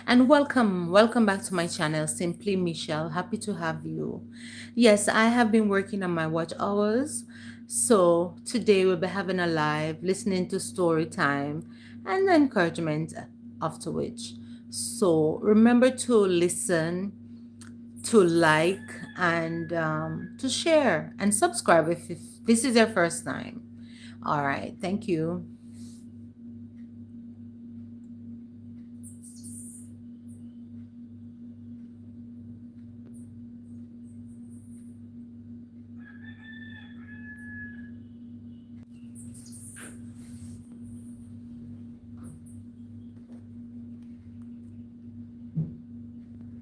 And welcome back to my channel, Simply Michelle. Happy to have you. Yes, I have been working on my watch hours. So today we'll be having a live, listening to story time and encouragement after which. So remember to listen, to like, and to share and subscribe if this is your first time. All right, thank you.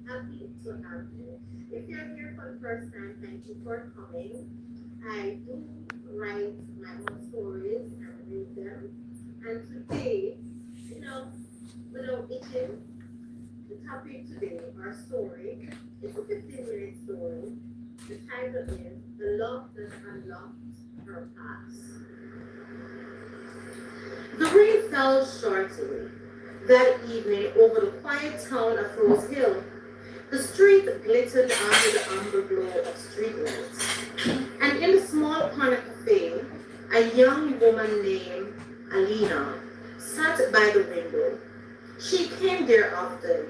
Happy to have you. If you're here for the first time, thank you for coming. I do write my own stories and read them. And today, you know, without itching, the topic today, our story, it's a 15-minute story. The title is The Love That Unlocked Her Past. The rain fell shortly that evening over the quiet town of Rose Hill. The street glittered under the amber glow of streetlights, and in the small corner cafe, a young woman named Alina sat by the window. She came there often,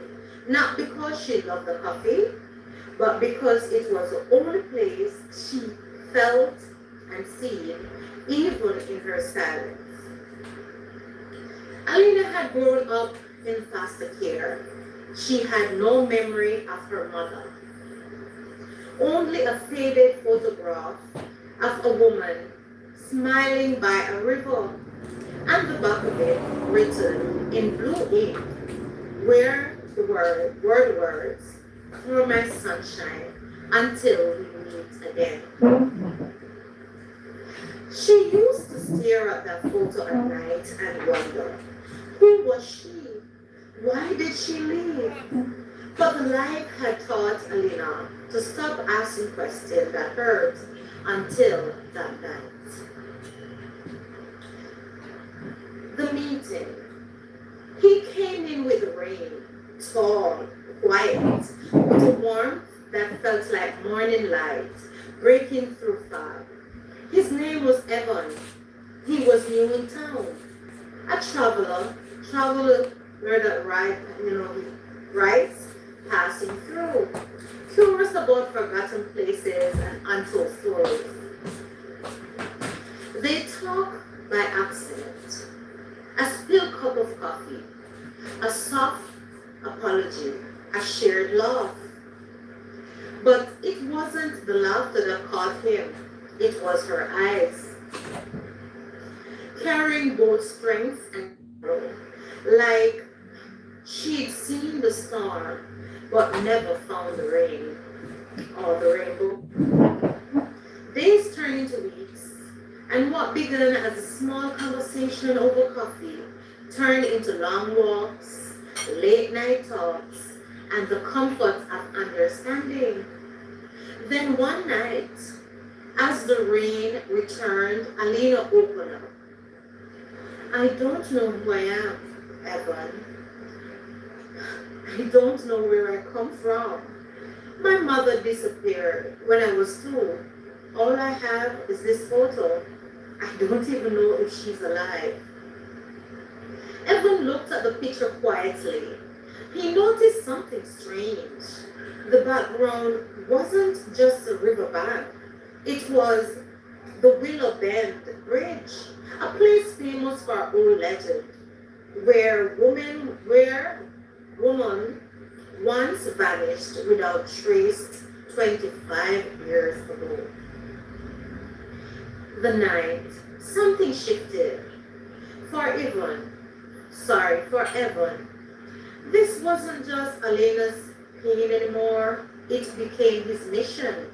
not because she loved the coffee, but because it was the only place she felt and seen, even in her silence. Alina had grown up in foster care. She had no memory of her mother, only a faded photograph of a woman smiling by a river, and the back of it written in blue ink, where were the words, "For my sunshine, until we meet again." She used to stare at that photo at night and wonder, who was she? Why did she leave? But the life had taught Alina to stop asking questions that hurt until that night. The meeting. He came in with the rain, tall, quiet, with a warmth that felt like morning light breaking through fog. His name was Evan. He was new in town, a traveler that rides, passing through, curious about forgotten places and untold stories. They talk by accident, a spilled cup of coffee, a soft apology, a shared laugh. But it wasn't the laughter that caught him, it was her eyes, carrying both strength and sorrow, like she'd seen the storm but never found the rain or the rainbow. Days turned into weeks, and what began as a small conversation over coffee turned into long walks, late night talks, and the comfort of understanding. Then one night, as the rain returned, Alina opened up. "I don't know who I am, Evan. I don't know where I come from. My mother disappeared when I was 2. All I have is this photo. I don't even know if she's alive." Evan looked at the picture quietly. He noticed something strange. The background wasn't just a riverbank. It was the Willow Bend Bridge, a place famous for old legend, where woman once vanished without trace 25 years ago. The night, something shifted. For Evan, this wasn't just Elena's pain anymore, it became his mission.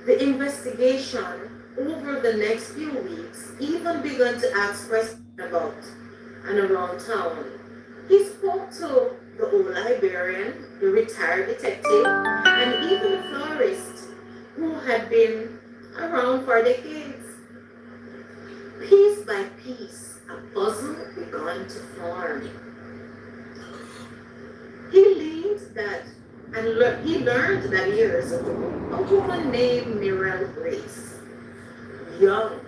The investigation over the next few weeks even began to ask questions about and around town. He spoke to the old librarian, the retired detective, and even the florist who had been around for decades. Piece by piece, a puzzle began to form. he learned that years ago, a woman named Mirelle Grace, young,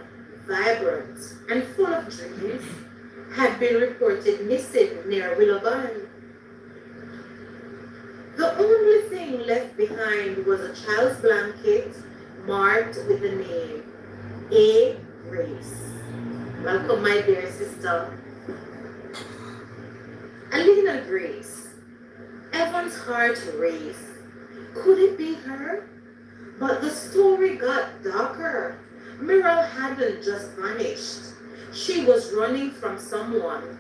vibrant, and full of dreams, had been reported missing near Willowbine. The only thing left behind was a child's blanket marked with the name A. Grace. Welcome, my dear sister. Alina Grace. Evan's heart raced. Could it be her? But the story got darker. Muriel hadn't just vanished. She was running from someone,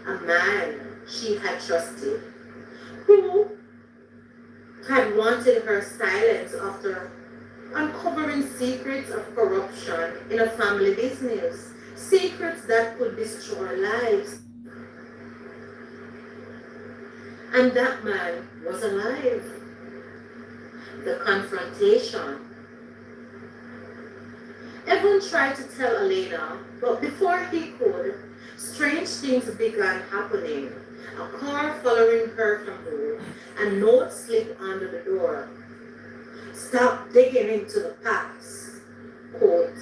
a man she had trusted, who had wanted her silence after uncovering secrets of corruption in a family business, secrets that could destroy lives. And that man was alive. The confrontation. Evan tried to tell Elena, but before he could, strange things began happening. A car following her from home, a note slipped under the door. Stop digging into the past. Quote.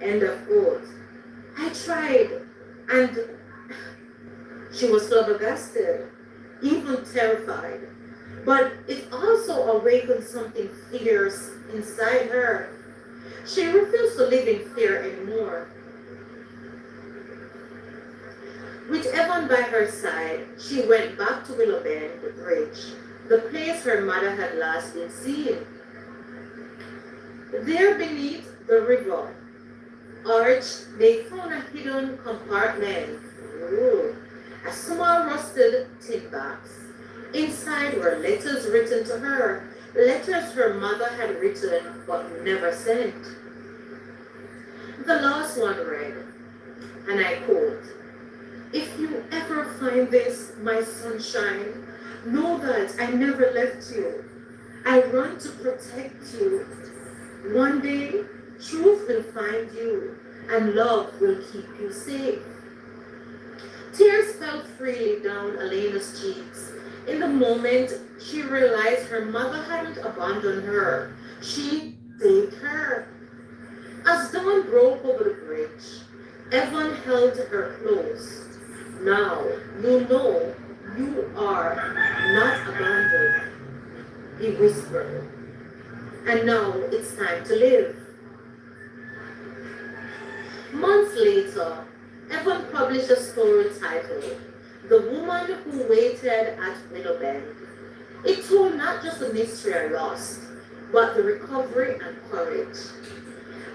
End of quote. I tried, and she was flabbergasted, even terrified. But it also awakened something fierce inside her. She refused to live in fear anymore. With Evan by her side, she went back to Willow Bend, the bridge, the place her mother had last been seen. There beneath the river arch, they found a hidden compartment. Ooh, a small rusted tin box. Inside were letters written to her, letters her mother had written but never sent. The last one read, and I quote, "If you ever find this, my sunshine, know that I never left you. I run to protect you. One day, truth will find you, and love will keep you safe." Tears fell freely down Elena's cheeks. In the moment, she realized her mother hadn't abandoned her. She saved her. As dawn broke over the bridge, Evan held her close. "Now you know you are not abandoned," he whispered. "And now it's time to live." Months later, Evan published a story titled "The Woman Who Waited at Willow Bend." It told not just the mystery I lost, but the recovery and courage.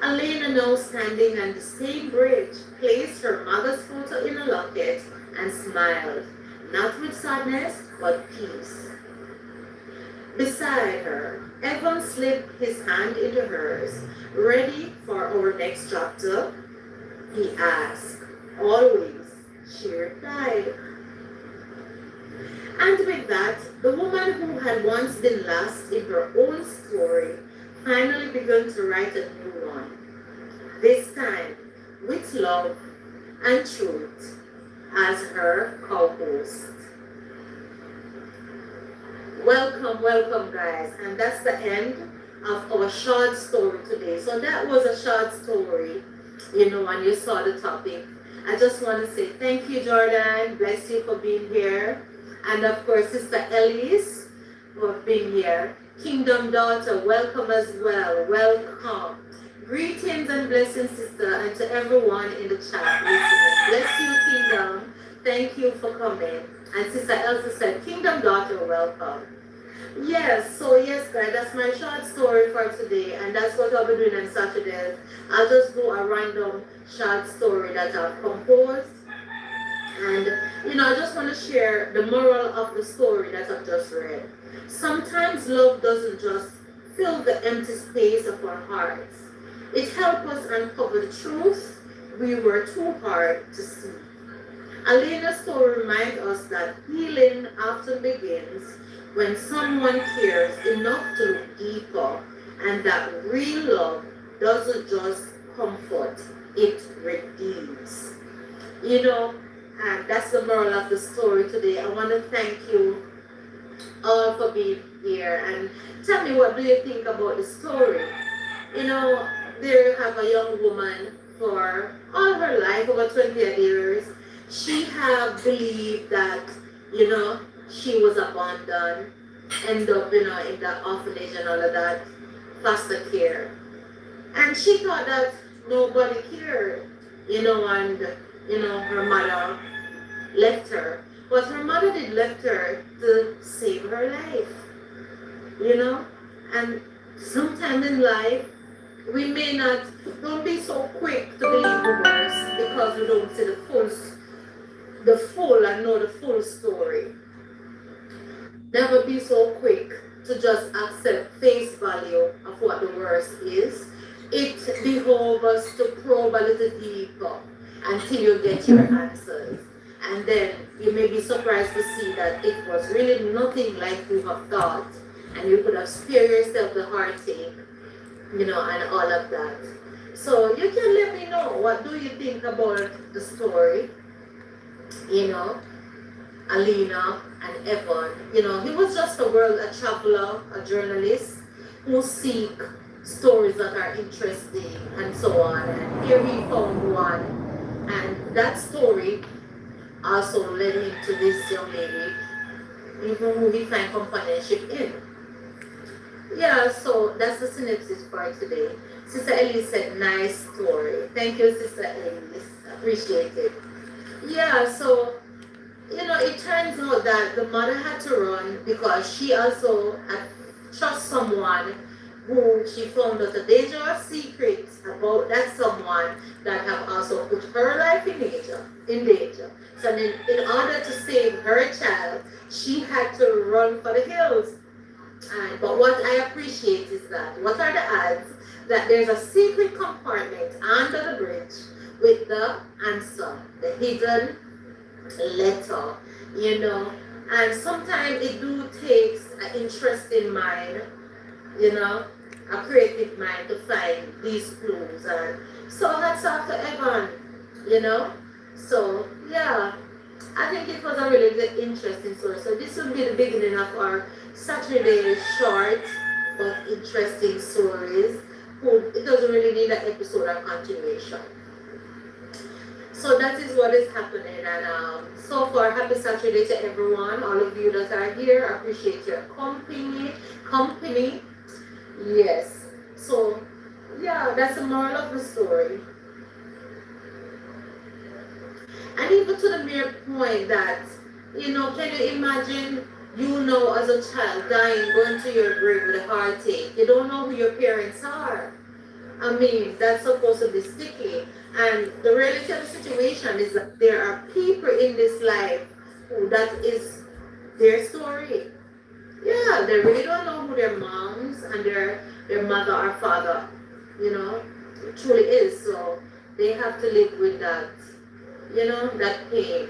Elena, now standing on the same bridge, placed her mother's photo in a locket and smiled, not with sadness, but peace. Beside her, Evan slipped his hand into hers. "Ready for our next chapter?" he asked. "Always," she replied. And with that, the woman who had once been lost in her own story finally began to write a new one. This time, with love and truth as her co-host. Welcome, welcome, guys. And that's the end of our short story today. So that was a short story, and you saw the topic. I just want to say thank you, Jordan. Bless you for being here. And of course, Sister Elise, who have been here. Kingdom Daughter, welcome as well. Welcome. Greetings and blessings, sister, and to everyone in the chat listening. Bless you, Kingdom. Thank you for coming. And Sister Elsa said, "Kingdom Daughter, welcome." Yes, guys, that's my short story for today, and that's what I'll be doing on Saturdays. I'll just do a random short story that I've composed. And, I just want to share the moral of the story that I've just read. Sometimes love doesn't just fill the empty space of our hearts. It helps us uncover the truth we were too hard to see. Elena's story reminds us that healing often begins when someone cares enough to look deeper, and that real love doesn't just comfort, it redeems. And that's the moral of the story today. I want to thank you all for being here. And tell me, what do you think about the story? You know, there you have a young woman for all her life, over 20 years. She have believed that, you know, she was abandoned, end up, you know, in the orphanage and all of that, foster care. And she thought that nobody cared, you know, and, you know, her mother left her. But her mother did left her to save her life, you know? And sometimes in life, we may not, don't be so quick to believe the worst because we don't see the full and know the full story. Never be so quick to just accept face value of what the worst is. It behoves us to probe a little deeper until you get your answers. And then you may be surprised to see that it was really nothing like you have thought. And you could have spared yourself the heartache, you know, and all of that. So you can let me know, what do you think about the story, you know, Alina and Evan. You know, he was just a traveler, a journalist who seek stories that are interesting and so on. And here he found one, and that story also led him to this young lady, even who he find companionship in. Yeah, so that's the synopsis for today. Sister Elise said, nice story. Thank you, Sister Elise. Appreciate it. Yeah, so you know, it turns out that the mother had to run because she also had trust someone who she found out a dangerous secret about that someone that have also put her life in danger. So in order to save her child, she had to run for the hills. But what I appreciate is that what are the odds that there's a secret compartment under the bridge with the answer, the hidden letter, you know. And sometimes it do takes an interesting mind, you know, a creative mind to find these clues. And so that's after Evan, you know. So yeah, I think it was a really good, interesting story. So this will be the beginning of our Saturday short but interesting stories. It doesn't really need an episode or continuation. So that is what is happening. And so far, happy Saturday to everyone. All of you that are here, I appreciate your company. Company. Yes. So yeah, that's the moral of the story. And even to the mere point that, you know, can you imagine, you know, as a child dying, going to your grave with a heartache. You don't know who your parents are. I mean, that's supposed to be sticky. And the reality of the situation is that there are people in this life who that is their story. Yeah, they really don't know who their moms and their mother or father, you know, truly is. So they have to live with that, you know, that pain.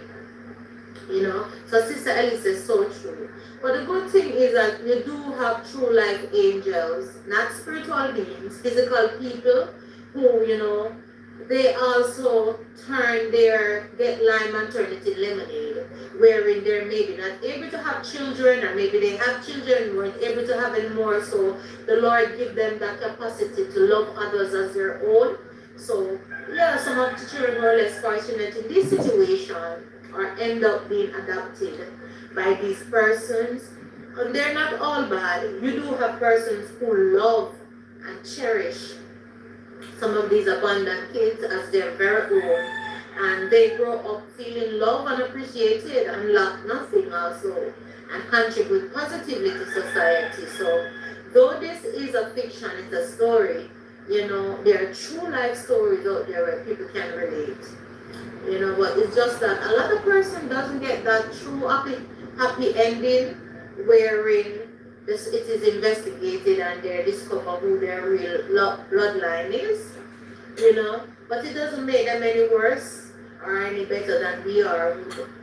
You know, so Sister Alice is so true. But the good thing is that you do have true life angels, not spiritual beings, physical people who, you know, they also get lime and turn it in lemonade, wherein they're maybe not able to have children, or maybe they have children, weren't able to have any more. So the Lord give them that capacity to love others as their own. So yeah, some of the children who are less fortunate in this situation or end up being adopted by these persons. And they're not all bad. You do have persons who love and cherish some of these abandoned kids as their very own. And they grow up feeling loved and appreciated and lack nothing also, and contribute positively to society. So though this is a fiction, it's a story, you know, there are true life stories out there where people can relate. You know, but it's just that a lot of person doesn't get that true happy ending wherein it is investigated and they discover who their real bloodline is, you know. But it doesn't make them any worse or any better than we are,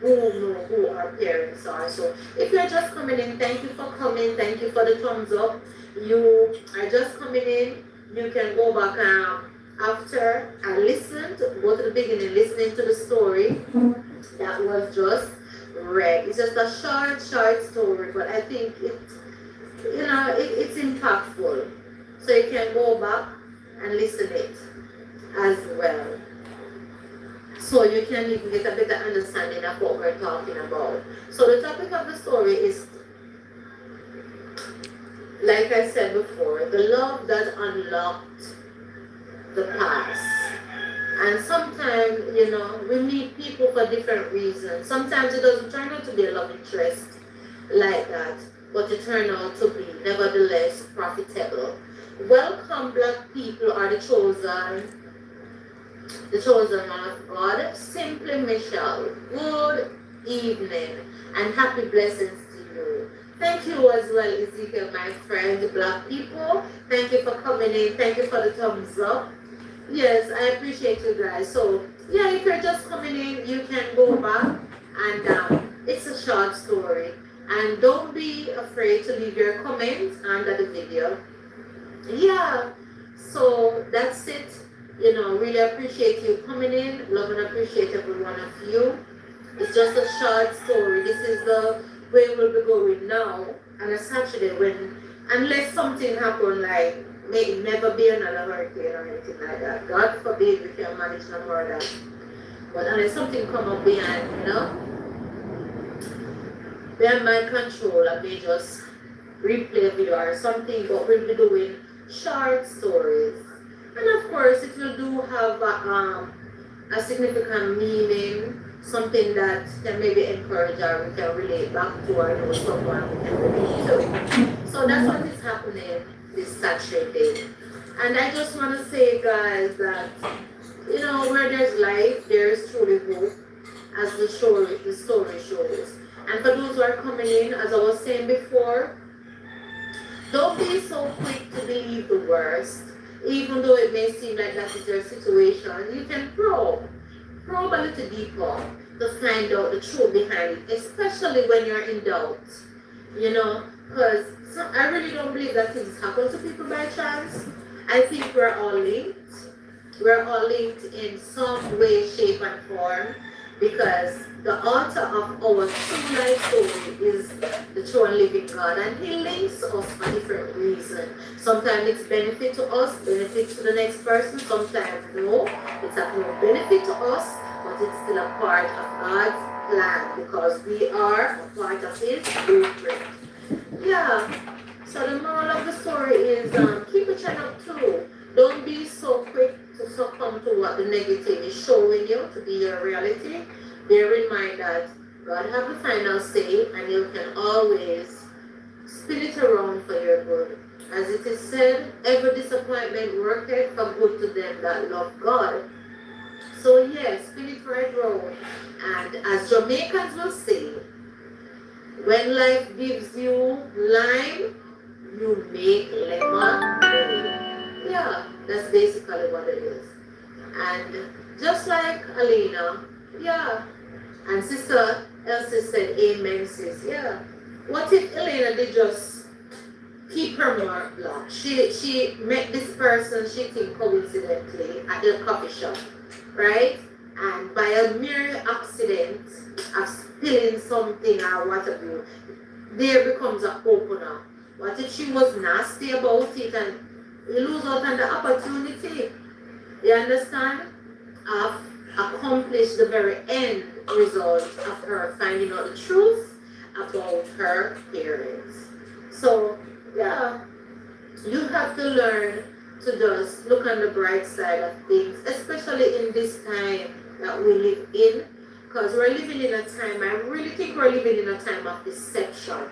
who know who our parents are. So if you're just coming in, thank you for coming. Thank you for the thumbs up. You are just coming in. You can go back after I listened, go to the beginning, listening to the story that was just read. It's just a short story, but I think it's impactful. So you can go back and listen it as well. So you can even get a better understanding of what we're talking about. So the topic of the story is, like I said before, the love that unlocked the past. And sometimes, we meet people for different reasons. Sometimes it doesn't turn out to be a love interest like that, but it turned out to be nevertheless profitable. Welcome, black people are the chosen one of God. Simply Michelle. Good evening and happy blessings to you. Thank you as well, Ezekiel, my friend, black people. Thank you for coming in. Thank you for the thumbs up. Yes, I appreciate you guys. So, yeah, if you're just coming in, you can go back and it's a short story. And don't be afraid to leave your comments under the video. Yeah, so that's it. Really appreciate you coming in. Love and appreciate every one of you. It's just a short story. This is the way we'll be going now on a Saturday when, unless something happen like may never be another hurricane or anything like that. God forbid we can manage no more of that. But unless something come up behind, behind my control, I may just replay a video or something, but we'll be doing short stories. And of course, it will do have a significant meaning, something that can maybe encourage or we can relate back to or know someone we can relate to. So that's what is happening this Saturday. And I just want to say, guys, that where there's life, there is truly hope, as the story shows. And for those who are coming in, as I was saying before, don't be so quick to believe the worst. Even though it may seem like that is your situation, you can probe a little deeper to find out the truth behind it, especially when you're in doubt. Because I really don't believe that things happen to people by chance. I think we're all linked. We're all linked in some way, shape, and form because the author of our true life story is the true and living God, and He links us for different reasons. Sometimes it's benefit to us, benefit to the next person. Sometimes no, it's of no benefit to us, but it's still a part of God's plan because we are a part of His blueprint. Yeah. So the moral of the story is keep a chin up too. Don't be so quick to succumb to what the negative is showing you to be your reality. Bear in mind that God have the final say and you can always spin it around for your good. As it is said, every disappointment worketh for good to them that love God. So yes, spin it right round. And as Jamaicans will say, when life gives you lime, you make lemonade. Yeah, that's basically what it is. And just like Alina, yeah, and Sister Elsie said, Amen, sis. Yeah. What if Elena did just keep her mouth blocked? She met this person she think coincidentally at the coffee shop, right? And by a mere accident of spilling something or whatever, there becomes an opener. What if she was nasty about it and you lose out on the opportunity? You understand? Of accomplish the very end result of her finding out the truth about her parents. So, yeah, you have to learn to just look on the bright side of things, especially in this time that we live in. Because we're living in a time, I really think we're living in a time of deception,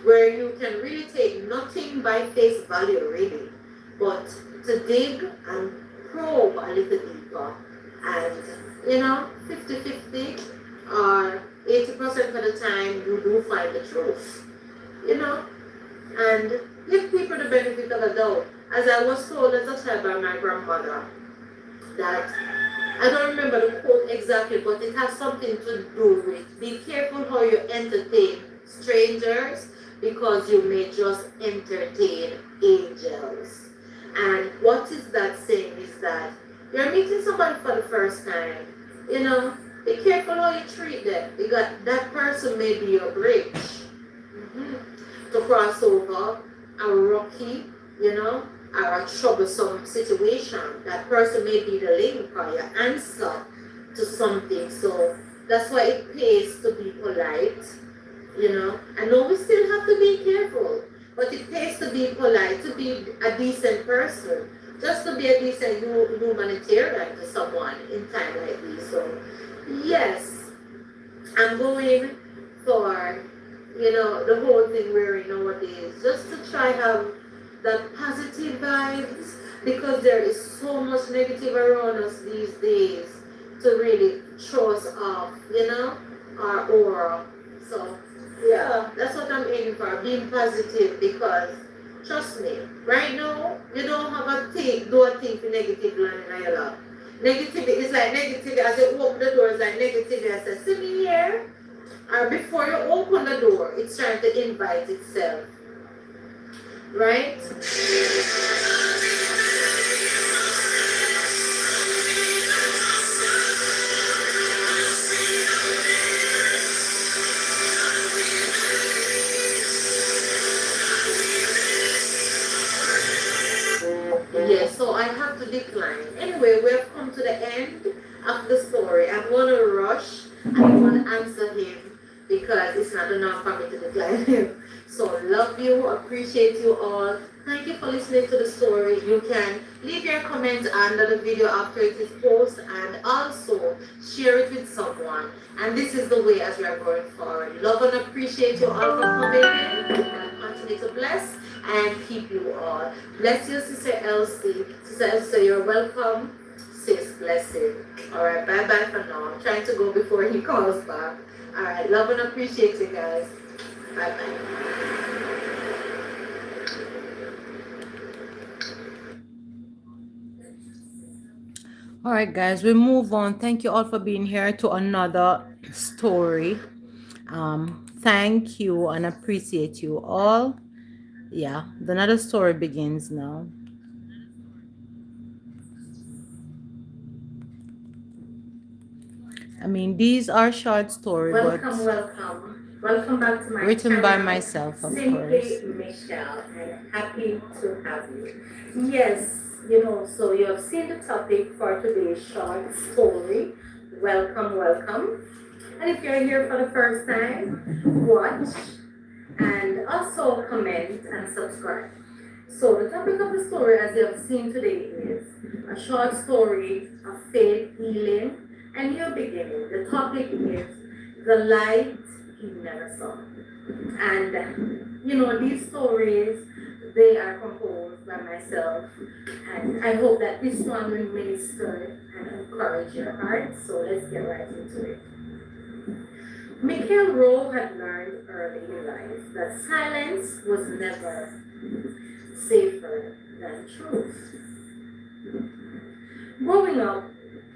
where you can really take nothing by face value, really, but to dig and probe a little deeper. And 50-50 or 80% of the time you do find the truth, and give people the benefit of the doubt. As I was told as a child by my grandmother, that I don't remember the quote exactly, but it has something to do with be careful how you entertain strangers because you may just entertain angels. And what is that saying is that you're meeting somebody for the first time, Be careful how you treat them. Because that person may be your bridge to cross over a rocky, you know, or a troublesome situation. That person may be the link or your answer to something. So that's why it pays to be polite, you know. I know we still have to be careful, but it pays to be polite, to be a decent person, just to be a decent humanitarian to someone in time like this. So, yes, I'm going for, the whole thing we're in nowadays, just to try have that positive vibes because there is so much negative around us these days to really throw us off, our aura. So yeah, that's what I'm aiming for, being positive because trust me, right now you don't have a thing, do a thing for negative land in your life. Negativity is like negativity as you open the door, it's like negativity. I said, see me here. Or before you open the door, it's trying to invite itself. Right? Yes, so I have to decline. Anyway, we have come to the end of the story. I'm going to rush. I want to answer him because it's not enough for me to decline him. So, love you, appreciate you all. Thank you for listening to the story. You can leave your comment under the video after it is posted and also share it with someone. And this is the way as we are going forward. Love and appreciate you all for coming in. And continue to bless and keep you all. Bless you, Sister Elsie. Sister Elsie, you're welcome. Sis, blessing. All right, bye bye for now. I'm trying to go before he calls back. All right, love and appreciate you guys. Bye bye. All right, guys, we move on. Thank you all for being here to another story. Thank you and appreciate you all. Yeah, another story begins now. I mean, these are short story, but Welcome, welcome. Welcome back to my written by channel, myself, of Simply course. Michelle, and happy to have you. Yes, so you have seen the topic for today's short story. Welcome, welcome. And if you're here for the first time, watch and also comment and subscribe. So the topic of the story, as you have seen today, is a short story of faith, healing, and new beginning. The topic is the light he never saw. And these stories, they are composed by myself, and I hope that this one will minister and encourage your heart. So let's get right into it. Mikhail Rowe had learned early in life that silence was never safer than truth. Growing up,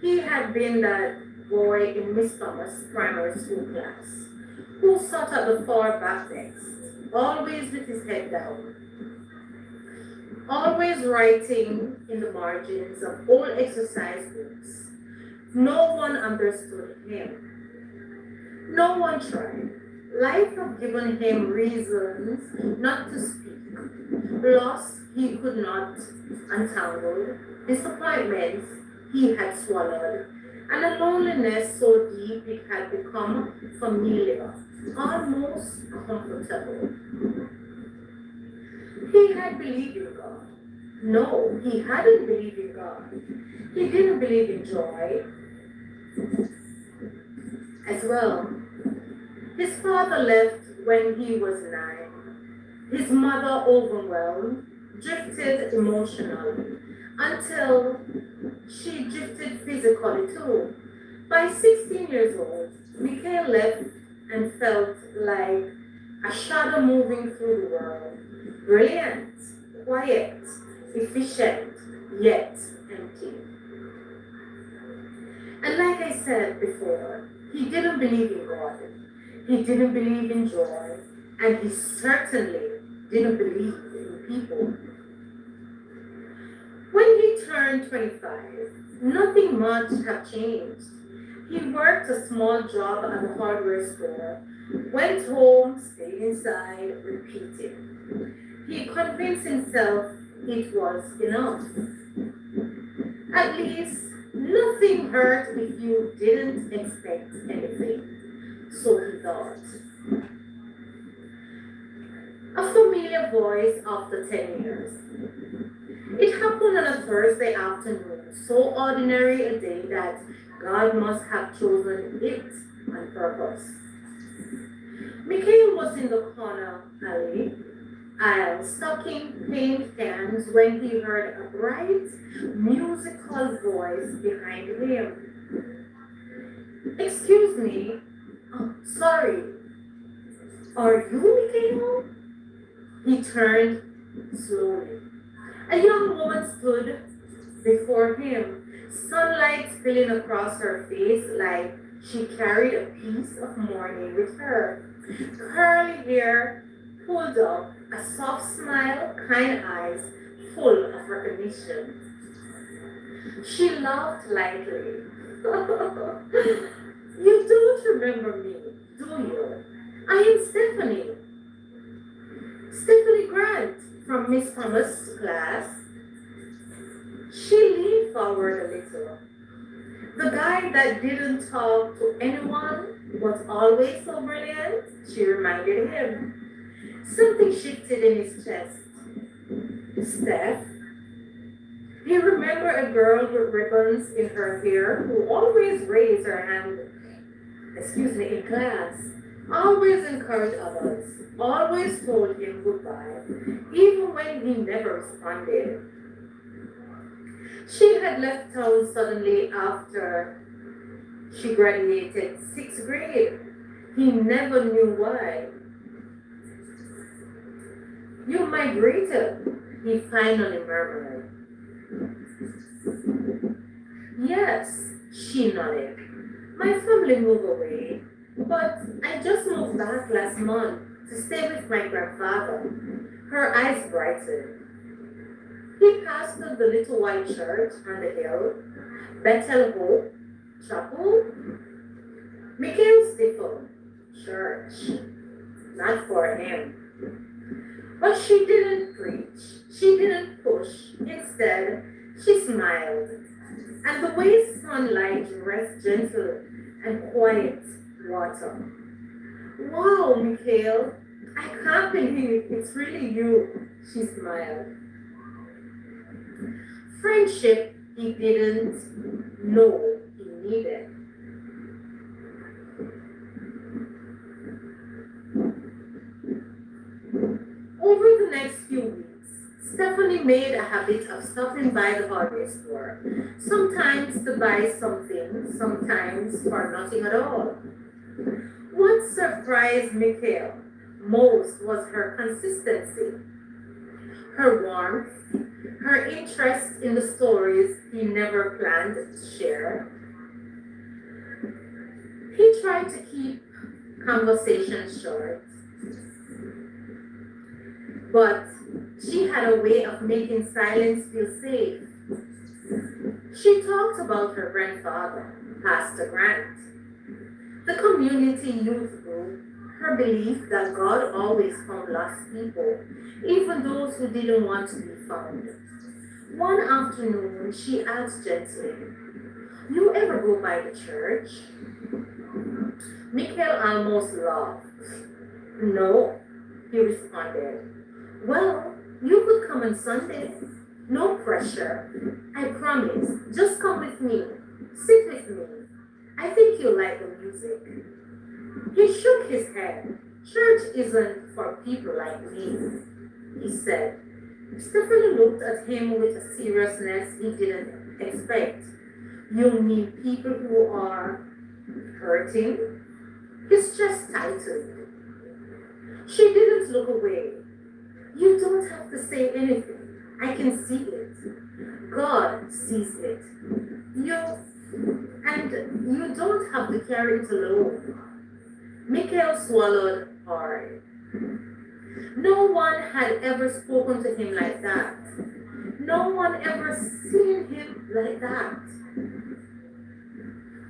he had been that boy in Miss Thomas' primary school class who sat at the far back desk, always with his head down, always writing in the margins of old exercise books. No one understood him. No one tried. Life had given him reasons not to speak, loss he could not untangle, disappointments he had swallowed, and a loneliness so deep it had become familiar, almost comfortable. He had believed in God. No, he hadn't believed in God. He didn't believe in joy as well. His father left when he was 9. His mother, overwhelmed, drifted emotionally until she drifted physically too. By 16 years old, Mikhail left and felt like a shadow moving through the world. Brilliant, quiet, efficient, yet empty. And like I said before, he didn't believe in God. He didn't believe in joy. And he certainly didn't believe in people. When he turned 25, nothing much had changed. He worked a small job at a hardware store, went home, stayed inside, repeating. He convinced himself it was enough. At least nothing hurt if you didn't expect anything. So he thought. A familiar voice after 10 years. It happened on a Thursday afternoon, so ordinary a day that God must have chosen it on purpose. Mikhail was in the corner alley aisle stocking paint cans when he heard a bright, musical voice behind him. Excuse me, sorry, are you Mikhail? He turned slowly. A young woman stood before him, sunlight spilling across her face like she carried a piece of morning with her. Curly hair pulled up, a soft smile, kind eyes, full of recognition. She laughed lightly. You don't remember me, do you? I am Stephanie. Stephanie Grant from Miss Thomas' class. She leaned forward a little. The guy that didn't talk to anyone was always so brilliant, she reminded him. Something shifted in his chest. Steph, he remembered a girl with ribbons in her hair who always raised her hand, in class, always encouraged others, always told him goodbye, even when he never responded. She had left town suddenly after she graduated sixth grade. He never knew why. You migrated, he finally murmured. Yes, she nodded. My family moved away, but I just moved back last month to stay with my grandfather. Her eyes brightened. He passed through the little white church on the hill, Bethel Hope Chapel. Mikhail stiffened. Church, not for him. But she didn't preach. She didn't push. Instead, she smiled. And the way sunlight rests gentle and quiet water. Wow, Mikhail, I can't believe it's really you, she smiled. Friendship he didn't know he needed. Over the next few weeks, Stephanie made a habit of stopping by the hardware store, sometimes to buy something, sometimes for nothing at all. What surprised Mikhail most was her consistency, her warmth, her interest in the stories he never planned to share. He tried to keep conversations short, but she had a way of making silence feel safe. She talked about her grandfather, Pastor Grant, the community youth group, her belief that God always found lost people, even those who didn't want to be found. One afternoon, she asked gently, You ever go by the church? Mikhail almost laughed. No, he responded. Well, you could come on Sunday. No pressure. I promise. Just come with me. Sit with me. I think you'll like the music. He shook his head. Church isn't for people like me, he said. Stephanie looked at him with a seriousness he didn't expect. You mean people who are hurting? His chest tightened. She didn't look away. You don't have to say anything. I can see it. God sees it. You and you don't have to carry it alone. Mikhail swallowed hard. No one had ever spoken to him like that. No one ever seen him like that.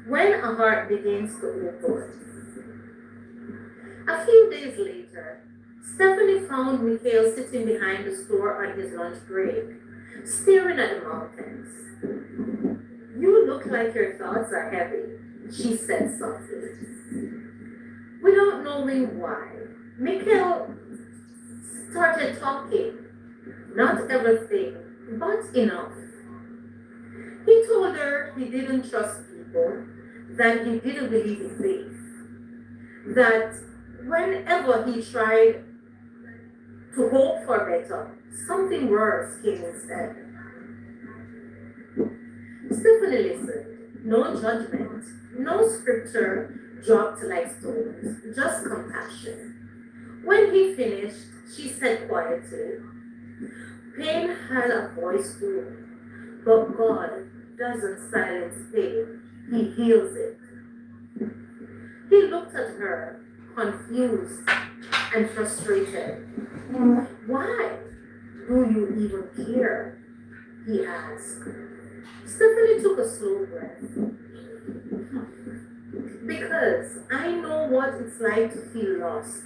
When a heart begins to open. A few days later, Stephanie found Mikhail sitting behind the store on his lunch break, staring at the mountains. You look like your thoughts are heavy, she said softly. Without knowing why, Mikhail started talking. Not everything, but enough. He told her he didn't trust people, that he didn't believe in faith, that whenever he tried to hope for better, something worse came instead. Stephanie listened. No judgment, no scripture dropped like stones, just compassion. When he finished, she said quietly, pain had a voice too, but God doesn't silence pain, He heals it. He looked at her, confused and frustrated. Why do you even care? He asked. Stephanie took a slow breath. Because I know what it's like to feel lost.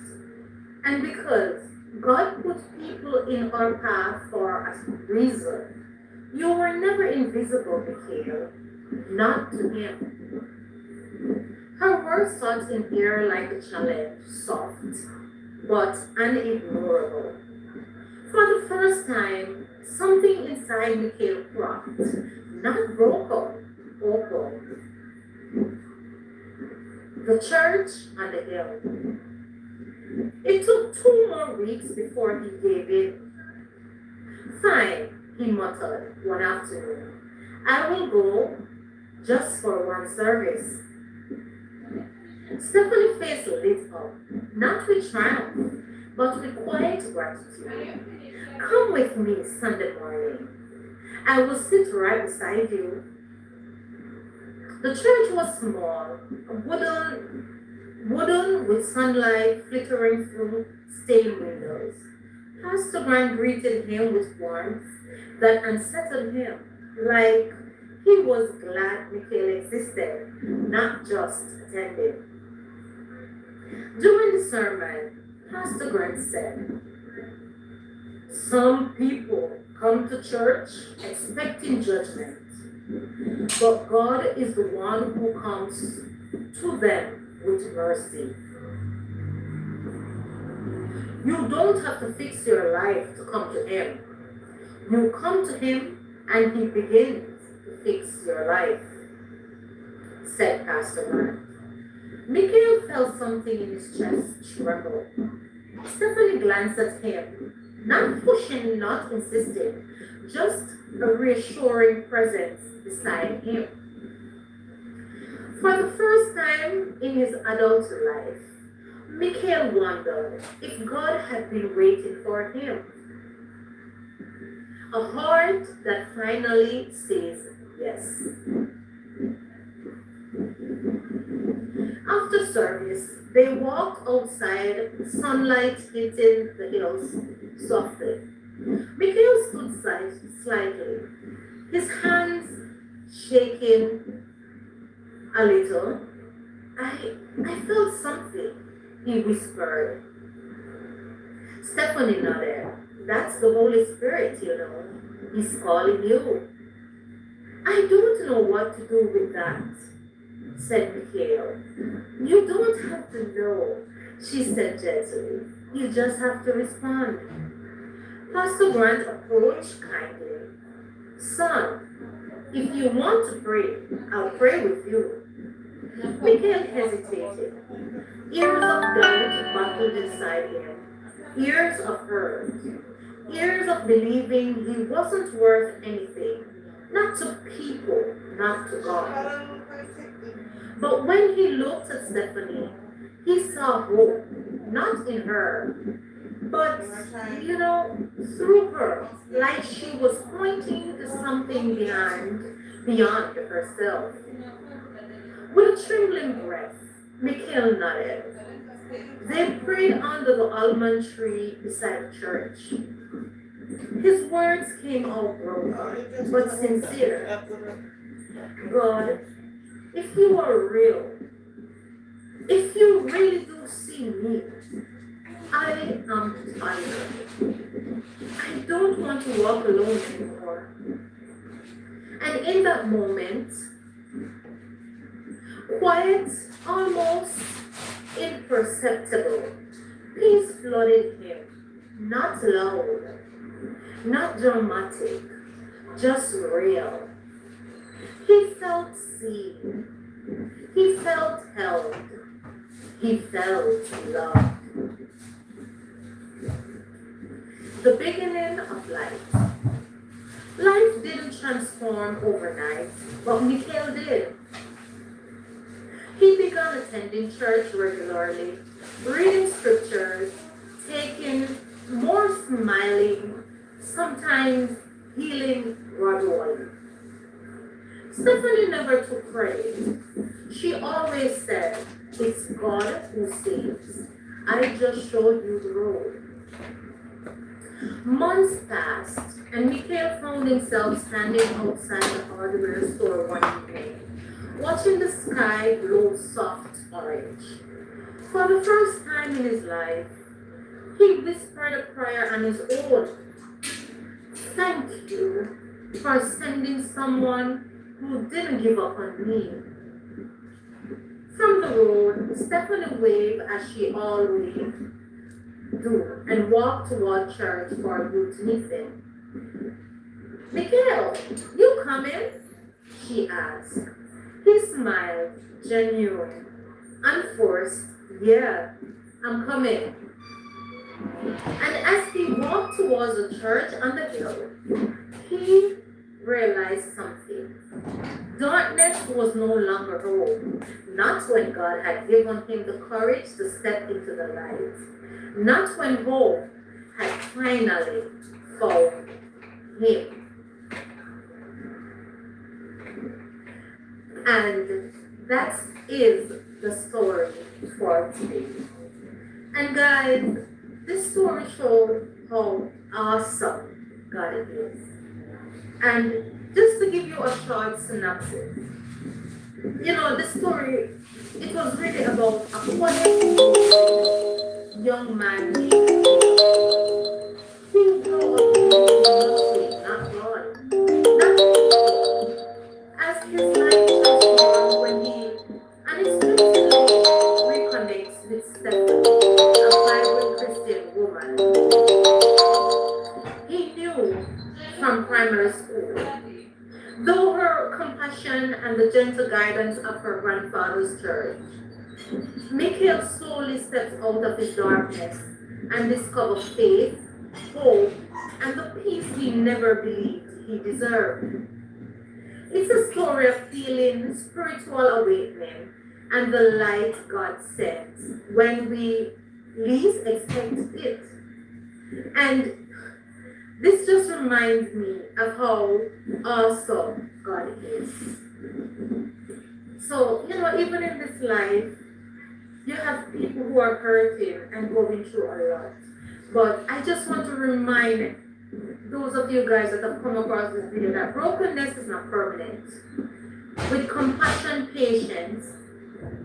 And because God put people in our path for a reason. You were never invisible, Mikhail. Not to him. Her words sought in air like a challenge, soft, but unignorable. For the first time, something inside Mikhail cracked, not broken, open. The church on the hill. It took 2 more weeks before he gave in. Fine, he muttered one afternoon. I will go just for one service. Stephanie's face lit up, not with triumph, but with quiet gratitude. Come with me Sunday morning. I will sit right beside you. The church was small, wooden with sunlight flickering through stained windows. Pastor Grant greeted him with warmth that unsettled him, like he was glad Mikhail existed, not just attended. During the sermon, Pastor Grant said, some people come to church expecting judgment, but God is the one who comes to them with mercy. You don't have to fix your life to come to Him. You come to Him and He begins to fix your life, said Pastor Grant. Mikhail felt something in his chest tremble. Stephanie glanced at him, not pushing, not insisting, just a reassuring presence beside him. For the first time in his adult life, Mikhail wondered if God had been waiting for him. A heart that finally says yes. After service, they walked outside, sunlight hitting the hills softly. Mikhail stood slightly, his hands shaking a little. I felt something, he whispered. Stephanie nodded. That's the Holy Spirit, you know. He's calling you. I don't know what to do with that, said Mikhail. You don't have to know, she said gently. You just have to respond. Pastor Grant approached kindly. Son, if you want to pray, I'll pray with you. Mikhail hesitated. Ears of doubt buckled inside him. Ears of hurt. Years of believing he wasn't worth anything, not to people, not to God. But when he looked at Stephanie, he saw hope, not in her, but, through her, like she was pointing to something beyond herself. With a trembling breath, Mikhail nodded. They prayed under the almond tree beside the church. His words came out broken, but sincere. God, if you are real, if you really do see me, I am tired. I don't want to walk alone anymore. And in that moment, quiet, almost imperceptible, peace flooded him. Not loud, not dramatic, just real. He felt seen. He felt held. He felt loved. The beginning of life. Life didn't transform overnight, but Mikhail did. He began attending church regularly, reading scriptures, taking more smiling, sometimes healing gradually. Stephanie never took credit. She always said, "It's God who saves. I just showed you the road." Months passed, and Mikhail found himself standing outside the hardware store one evening, watching the sky glow soft orange. For the first time in his life, he whispered a prayer on his own. "Thank you for sending someone who didn't give up on me." From the road, Stephanie waved as she always do and walked toward church for a youth meeting. "Mikhail, you coming?" she asked. He smiled, genuine, unforced. "Yeah, I'm coming." And as he walked towards the church on the hill, he realized something. Darkness was no longer home, not when God had given him the courage to step into the light, not when hope had finally found him. And that is the story for today. And guys, this story showed how awesome God is. And just to give you a short synopsis, the story, it was really about a quiet young man named Theo. He grew up believing in nothing, not God, not people, as his life transformed when he unexpectedly reconnects with Stephanie, a vibrant Christian woman he knew from primary school. Though her compassion and the gentle guidance of her grandfather's church, Mikhail slowly steps out of his darkness and discovers faith, hope, and the peace he never believed he deserved. It's a story of healing, spiritual awakening, and the light God sends when we least expect it. And this just reminds me of how awesome God is. So, even in this life, you have people who are hurting and going through a lot. But I just want to remind those of you guys that have come across this video that brokenness is not permanent. With compassion, patience,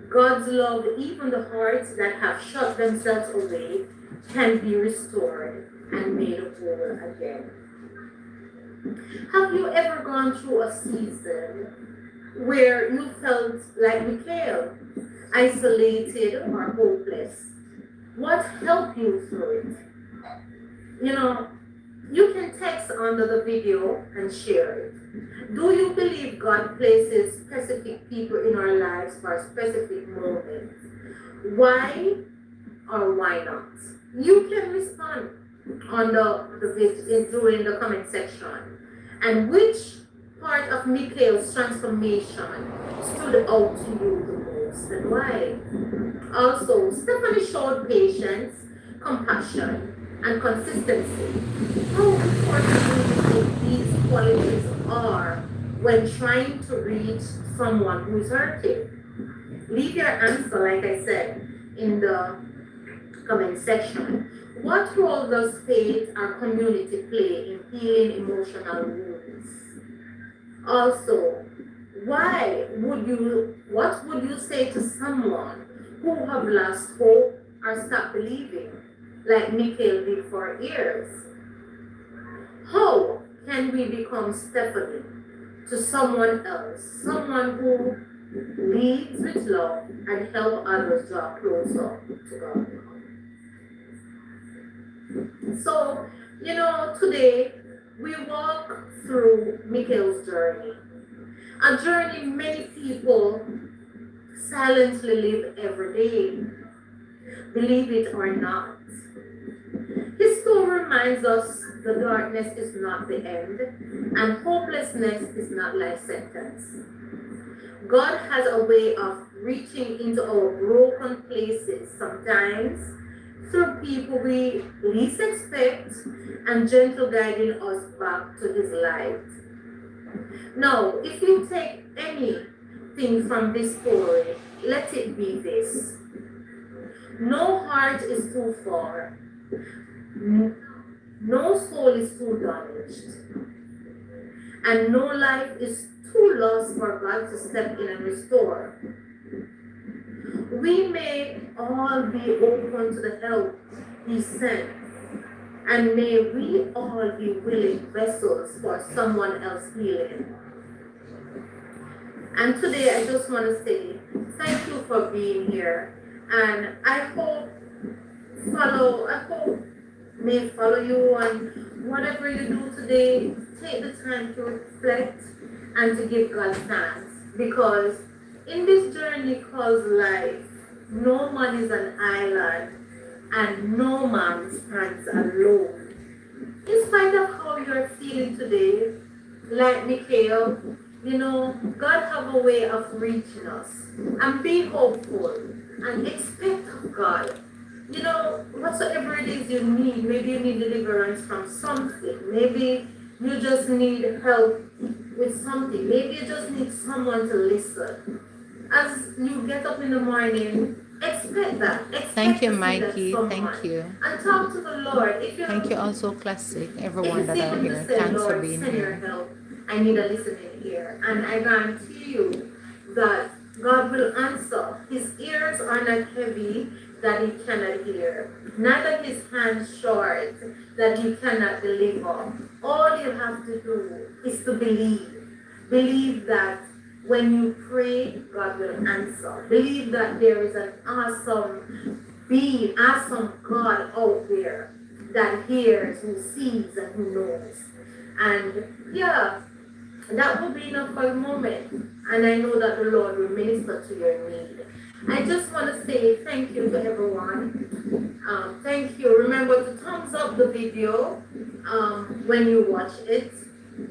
God's love, even the hearts that have shut themselves away, can be restored and made whole again. Have you ever gone through a season where you felt like Mikhail, isolated or hopeless? What helped you through it? You can text under the video and share it. Do you believe God places specific people in our lives for specific moments? Why or why not? You can respond on the video during the comment section. And which part of Mikhail's transformation stood out to you the most and why? Also, Stephanie showed patience, compassion, and consistency. How important do you think these qualities are when trying to reach someone who's hurting? Leave your answer, like I said, in the comment section. What role does faith or community play in healing emotional wounds? Also, What would you say to someone who have lost hope or stopped believing, like Mikhail did for years? How can we become Stephanie to someone else, someone who leads with love and help others draw closer to God? So, today we walk through Mikhail's journey, a journey many people silently live every day, believe it or not. His story reminds us the darkness is not the end and hopelessness is not life sentence. God has a way of reaching into our broken places sometimes through people we least expect and gentle guiding us back to his light. Now, if you take anything from this story, let it be this. No heart is too far, no soul is too damaged, and no life is too lost for God to step in and restore. We may all be open to the help He sent, and may we all be willing vessels for someone else's healing. And today I just want to say thank you for being here, and I hope may follow you, and whatever you do today, take the time to reflect and to give God thanks. Because in this journey called life, no man is an island and no man stands alone. In spite of how you're feeling today, like Mikhail, God have a way of reaching us. And be hopeful and expect of God. Whatsoever it is you need, maybe you need deliverance from something, maybe you just need help with something, maybe you just need someone to listen. As you get up in the morning, expect that. Thank Expect you, to see that Mikey. someone. Thank you. And talk to the Lord. Thank you also, Classic, If everyone it's that are even to here. say, Thanks for Lord, being send your here. help, I need a listening ear. And I guarantee you that God will answer. His ears are not heavy that he cannot hear, neither his hands short that he cannot deliver. All you have to do is to believe. Believe that when you pray, God will answer. Believe that there is an awesome being, awesome God out there that hears, who sees, and who knows. And yeah, that will be enough for the moment. And I know that the Lord will minister to your need. I just want to say thank you to everyone. Thank you. Remember to thumbs up the video when you watch it.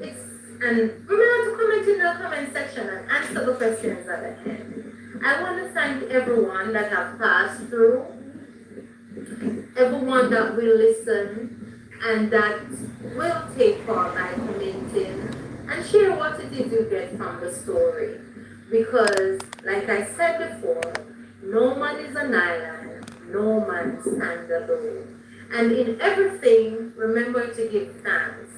It's and remember to comment in the comment section and answer the questions at the end. I want to thank everyone that have passed through, everyone that will listen and that will take part by commenting and share what it is you get from the story. Because, like I said before, no man is an island, no man stands alone. And in everything, remember to give thanks.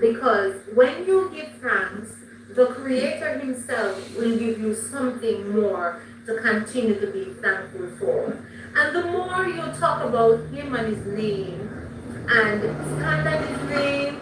Because when you give thanks, the Creator Himself will give you something more to continue to be thankful for. And the more you talk about Him and His name, and stand at His name,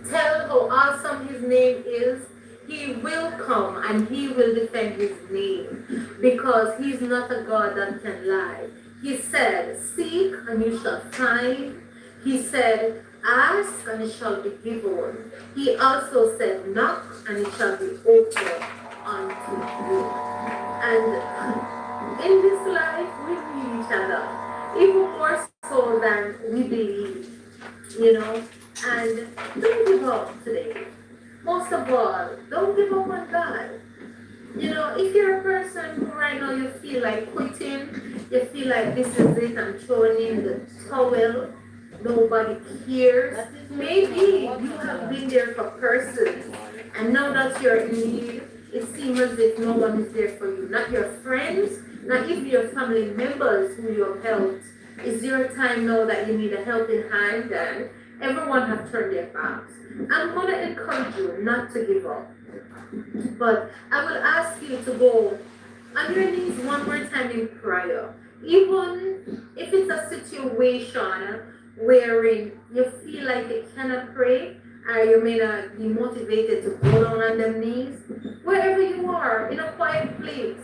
tell how awesome His name is, He will come and He will defend His name. Because He's not a God that can lie. He said, seek and you shall find. He said, ask and it shall be given. He also said, knock and it shall be opened unto you. And in this life, we need each other, even more so than we believe, you know. And don't give up today. Most of all, don't give up on God. If you're a person who right now you feel like quitting, you feel like this is it, I'm throwing in the towel, nobody cares. Maybe you have been there for persons, and now that you're in need, it seems as if no one is there for you. Not your friends, not even your family members who you have helped. It's your time now that you need a helping hand, and everyone have turned their backs. I'm going to encourage you not to give up. But I will ask you to go on your knees one more time in prayer. Even if it's a situation wherein you feel like you cannot pray, or you may not be motivated to go down on them knees, wherever you are, in a quiet place,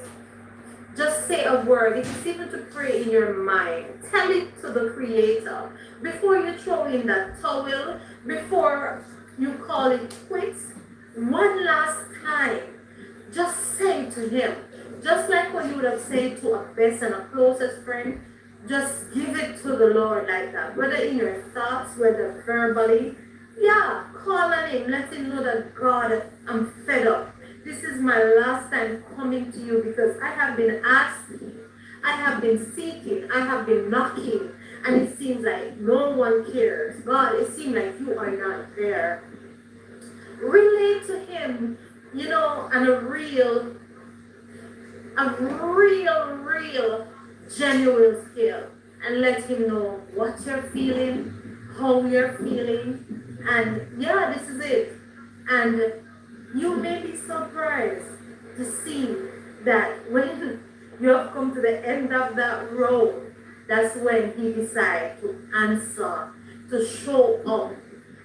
just say a word. If it's even to pray in your mind, tell it to the Creator. Before you throw in that towel, before you call it quits, one last time, just say to Him. Just like what you would have said to a best and a closest friend, just give it to the Lord like that. Whether in your thoughts, whether verbally, yeah, call on Him. Let Him know that, God, I'm fed up. This is my last time coming to you because I have been asking, I have been seeking, I have been knocking, and it seems like no one cares. God, it seems like you are not there. Relate to Him, on a real, genuine scale, and let Him know what you're feeling, how you're feeling, and yeah, this is it. And you may be surprised to see that when you have come to the end of that road, that's when He decides to answer, to show up,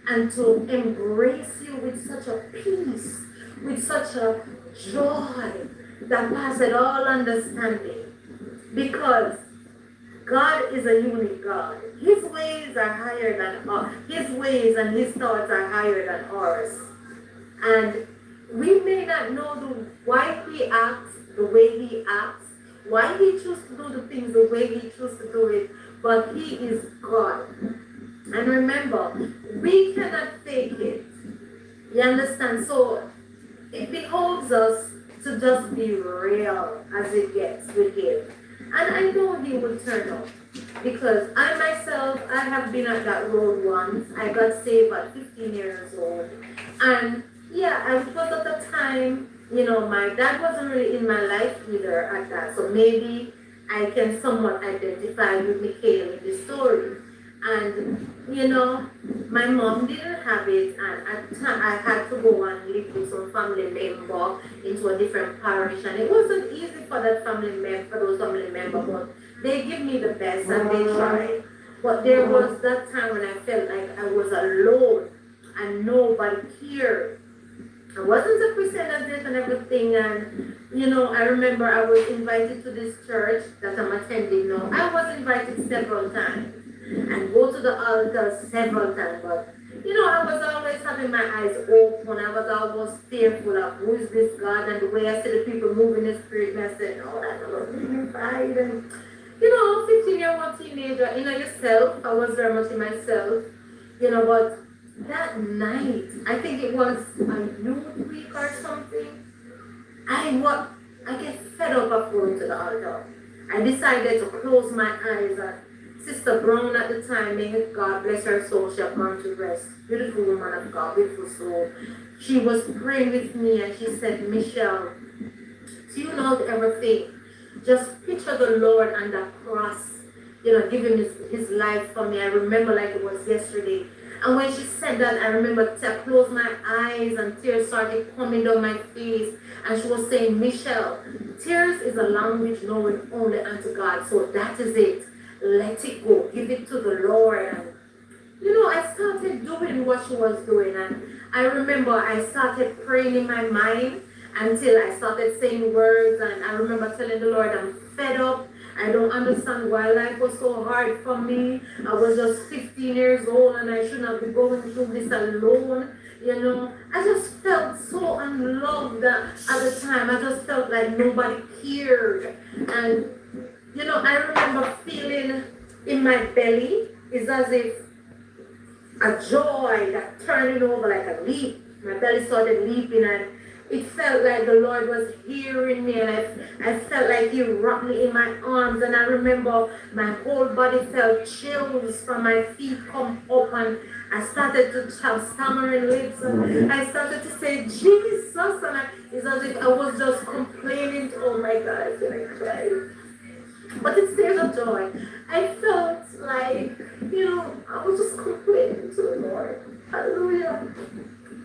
and to embrace you with such a peace, with such a joy that passes all understanding. Because God is a unique God. His ways are higher than ours. His ways and His thoughts are higher than ours. And we may not know why He acts the way He acts, why He chooses to do the things the way He chooses to do it, but He is God. And remember, we cannot fake it. You understand? So it behoves us to just be real as it gets with Him. And I know He will turn up. Because I myself, I have been at that road once. I got saved at 15 years old. And yeah, I was at the time, my dad wasn't really in my life either at that. So maybe I can somewhat identify with Mikhail in this story. And my mom didn't have it, and at the time I had to go and live with some family member into a different parish, and it wasn't easy for those family members, but they give me the best and they tried. But there was that time when I felt like I was alone and nobody cared. I wasn't a Christian as yet and everything, and I remember I was invited to this church that I'm attending now. I was invited several times and go to the altar several times, but I was always having my eyes open. I was always fearful of who is this God, and the way I see the people moving in the spirit, and I said, no, that's not dignified. And 15-year-old teenager, yourself, I was very much in myself, but that night, I think it was a youth week or something, I get fed up of going to the altar. I decided to close my eyes. Sister Brown at the time, may God bless her soul, she had gone to rest. Beautiful woman of God, beautiful soul. She was praying with me and she said, Michelle, do you know everything? Just picture the Lord on that cross, giving his life for me. I remember like it was yesterday. And when she said that, I remember I closed my eyes and tears started coming down my face. And she was saying, Michelle, tears is a language known only unto God. So that is it. Let it go. Give it to the Lord. And, I started doing what she was doing. And I remember I started praying in my mind until I started saying words. And I remember telling the Lord, I'm fed up. I don't understand why life was so hard for me. I was just 15 years old and I should not be going through this alone. I just felt so unloved at the time. I just felt like nobody cared. And, I remember feeling in my belly, it's as if a joy that turning over like a leap. My belly started leaping and it felt like the Lord was hearing me, and I felt like He wrapped me in my arms. And I remember my whole body felt chills from my feet come up, and I started to have stammering lips, and I started to say Jesus, and it's as if I was just complaining. Oh my God, I feel like crying. But it's tears of joy. I felt like, I was just complaining to the Lord. Hallelujah.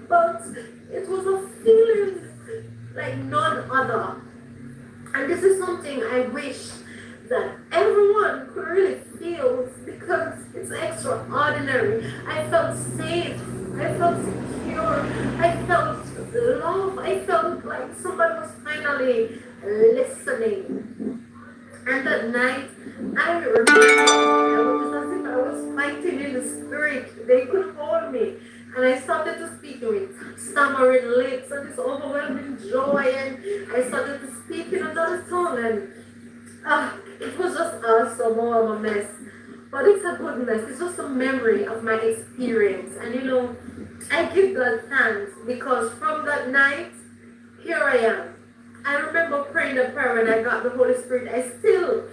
But it was a feeling It's extraordinary. I felt safe. I felt secure. I felt love. I felt like somebody was finally listening. And that night, I remember it was as if I was fighting in the spirit. They could hold me. And I started to speak with stammering lips and this overwhelming joy. And I started to speak in another tongue. And it was just awesome. Oh, I'm a mess. But it's a good mess. It's just a memory of my experience. And I give God thanks because from that night, here I am. I remember praying the prayer when I got the Holy Spirit. I still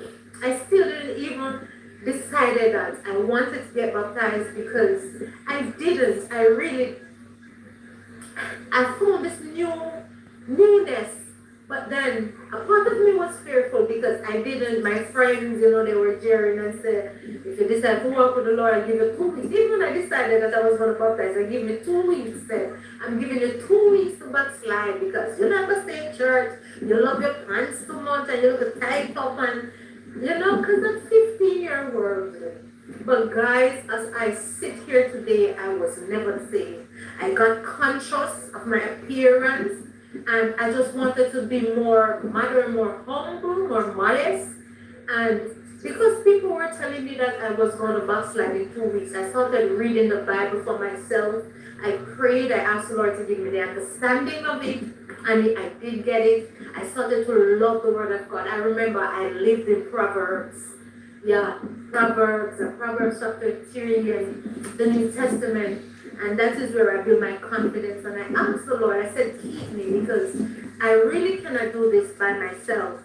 didn't even decided that I wanted to get baptized because I didn't. I found this newness. But then a part of me was fearful because I didn't, my friends, they were jeering and said, if you decide to walk with the Lord, I'll give you 2 weeks. Even when I decided that I was going to baptize, I give me 2 weeks. Said, I'm giving you 2 weeks to backslide because you're not going to stay in church. You love your pants too much and you look tight up and, because I'm 15-year world. But guys, as I sit here today, I was never the same. I got conscious of my appearance and I just wanted to be more modern, more humble, more modest. And because people were telling me that I was going to backslide in 2 weeks, I started reading the Bible for myself. I prayed, I asked the Lord to give me the understanding of it, and I did get it. I started to love the Word of God. I remember I lived in Proverbs. Yeah, Proverbs chapter 3 and the New Testament. And that is where I build my confidence. And I asked the Lord, I said, keep me because I really cannot do this by myself.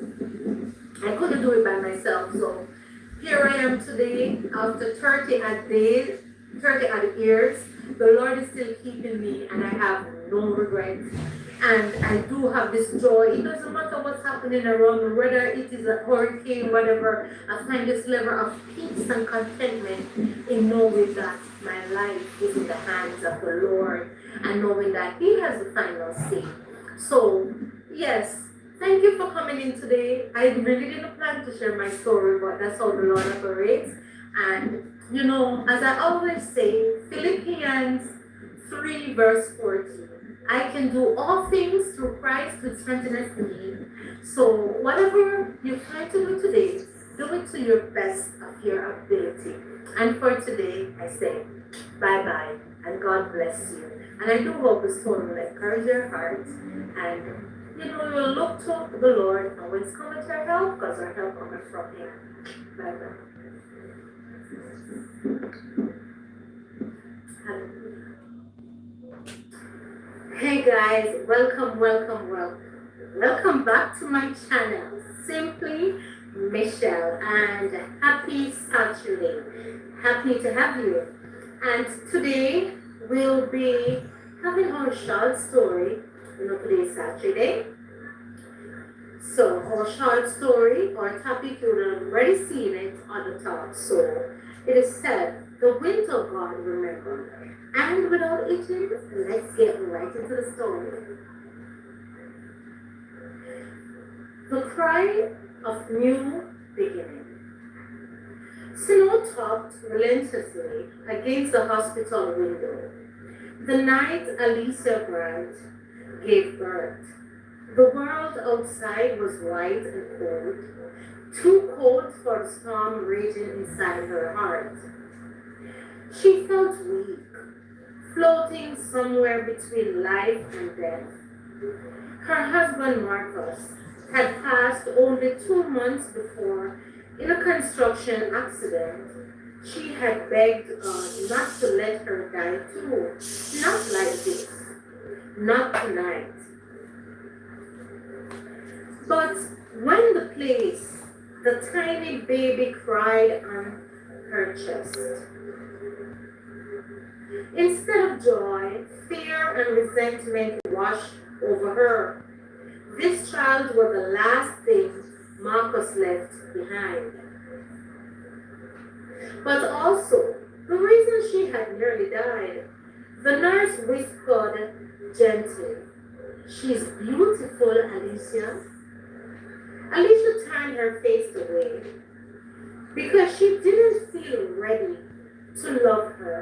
I couldn't do it by myself. So here I am today after 30 odd days, 30 odd years. The Lord is still keeping me and I have no regrets. And I do have this joy. It doesn't matter what's happening around me, whether it is a hurricane, whatever. I find this level of peace and contentment in knowing that my life is in the hands of the Lord and knowing that He has the final say. So, yes, thank you for coming in today. I really didn't plan to share my story, but that's how the Lord operates. And, as I always say, Philippians 3 verse 14. I can do all things through Christ who strengthens me. So whatever you try to do today, do it to your best of your ability. And for today, I say bye-bye and God bless you. And I do hope the story will encourage your heart and you'll look to the Lord and when it's coming to our help, because our help comes from Him. Bye-bye. Hey guys, welcome back to my channel, Simply Michelle, and happy Saturday. Happy to have you. And today we'll be having our short story. Today is Saturday. So our short story or topic, you would have already seen it on the top. So it is said, the winter God remembered. And without itching, let's get right into the story. The cry of new beginning. Snow topped relentlessly against the hospital window. The night Alicia Grant gave birth. The world outside was white and cold, too cold for the storm raging inside her heart. She felt weak, floating somewhere between life and death. Her husband Marcus had passed only 2 months before in a construction accident. She had begged God not to let her die too. Not like this. Not tonight. But when the tiny baby cried on her chest, instead of joy, fear and resentment washed over her. This child was the last thing Marcus left behind. But also, the reason she had nearly died. The nurse whispered gently, "She's beautiful, Alicia." Alicia turned her face away because she didn't feel ready to love her,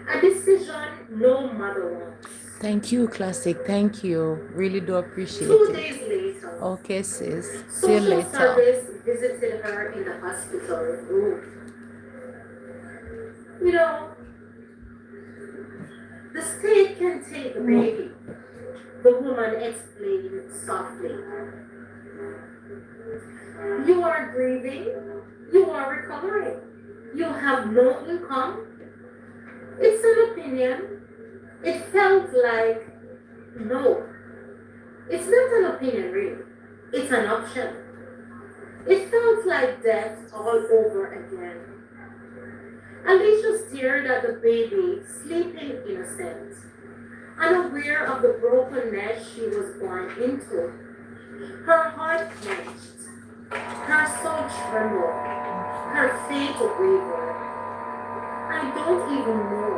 a decision no mother wants. Thank you, Classic. Thank you. Really do appreciate 2 days it. later, Okay, sis. See you social later. service visited her in the hospital room. You know, the state can take the baby, the woman explained softly. You are grieving, you are recovering, you have no income. It's an opinion. It felt like, no, it's not an opinion, really. It's an option. It felt like death all over again. Alicia stared at the baby, sleeping innocent, unaware of the broken nest she was born into. Her heart clenched, her soul trembled, her faith wavered. I don't even know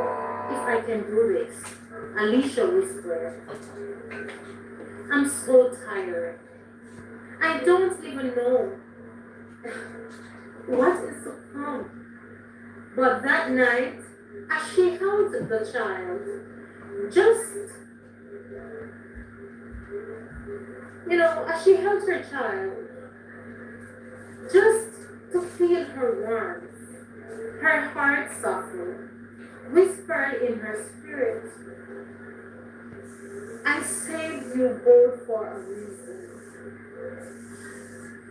if I can do this, Alicia whispered. I'm so tired. I don't even know what is to come. But that night, as she held the child, just, as she held her child, just to feel her warmth, her heart softened, whispered in her spirit, I saved you both for a reason.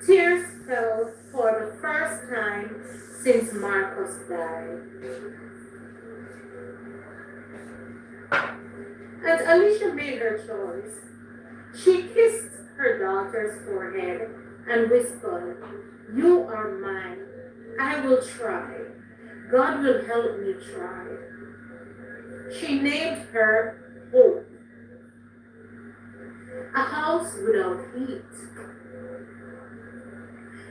Tears fell for the first time since Marcus died. And Alicia made her choice. She kissed her daughter's forehead and whispered, You are mine. I will try. God will help me try. She named her Hope, a house without heat.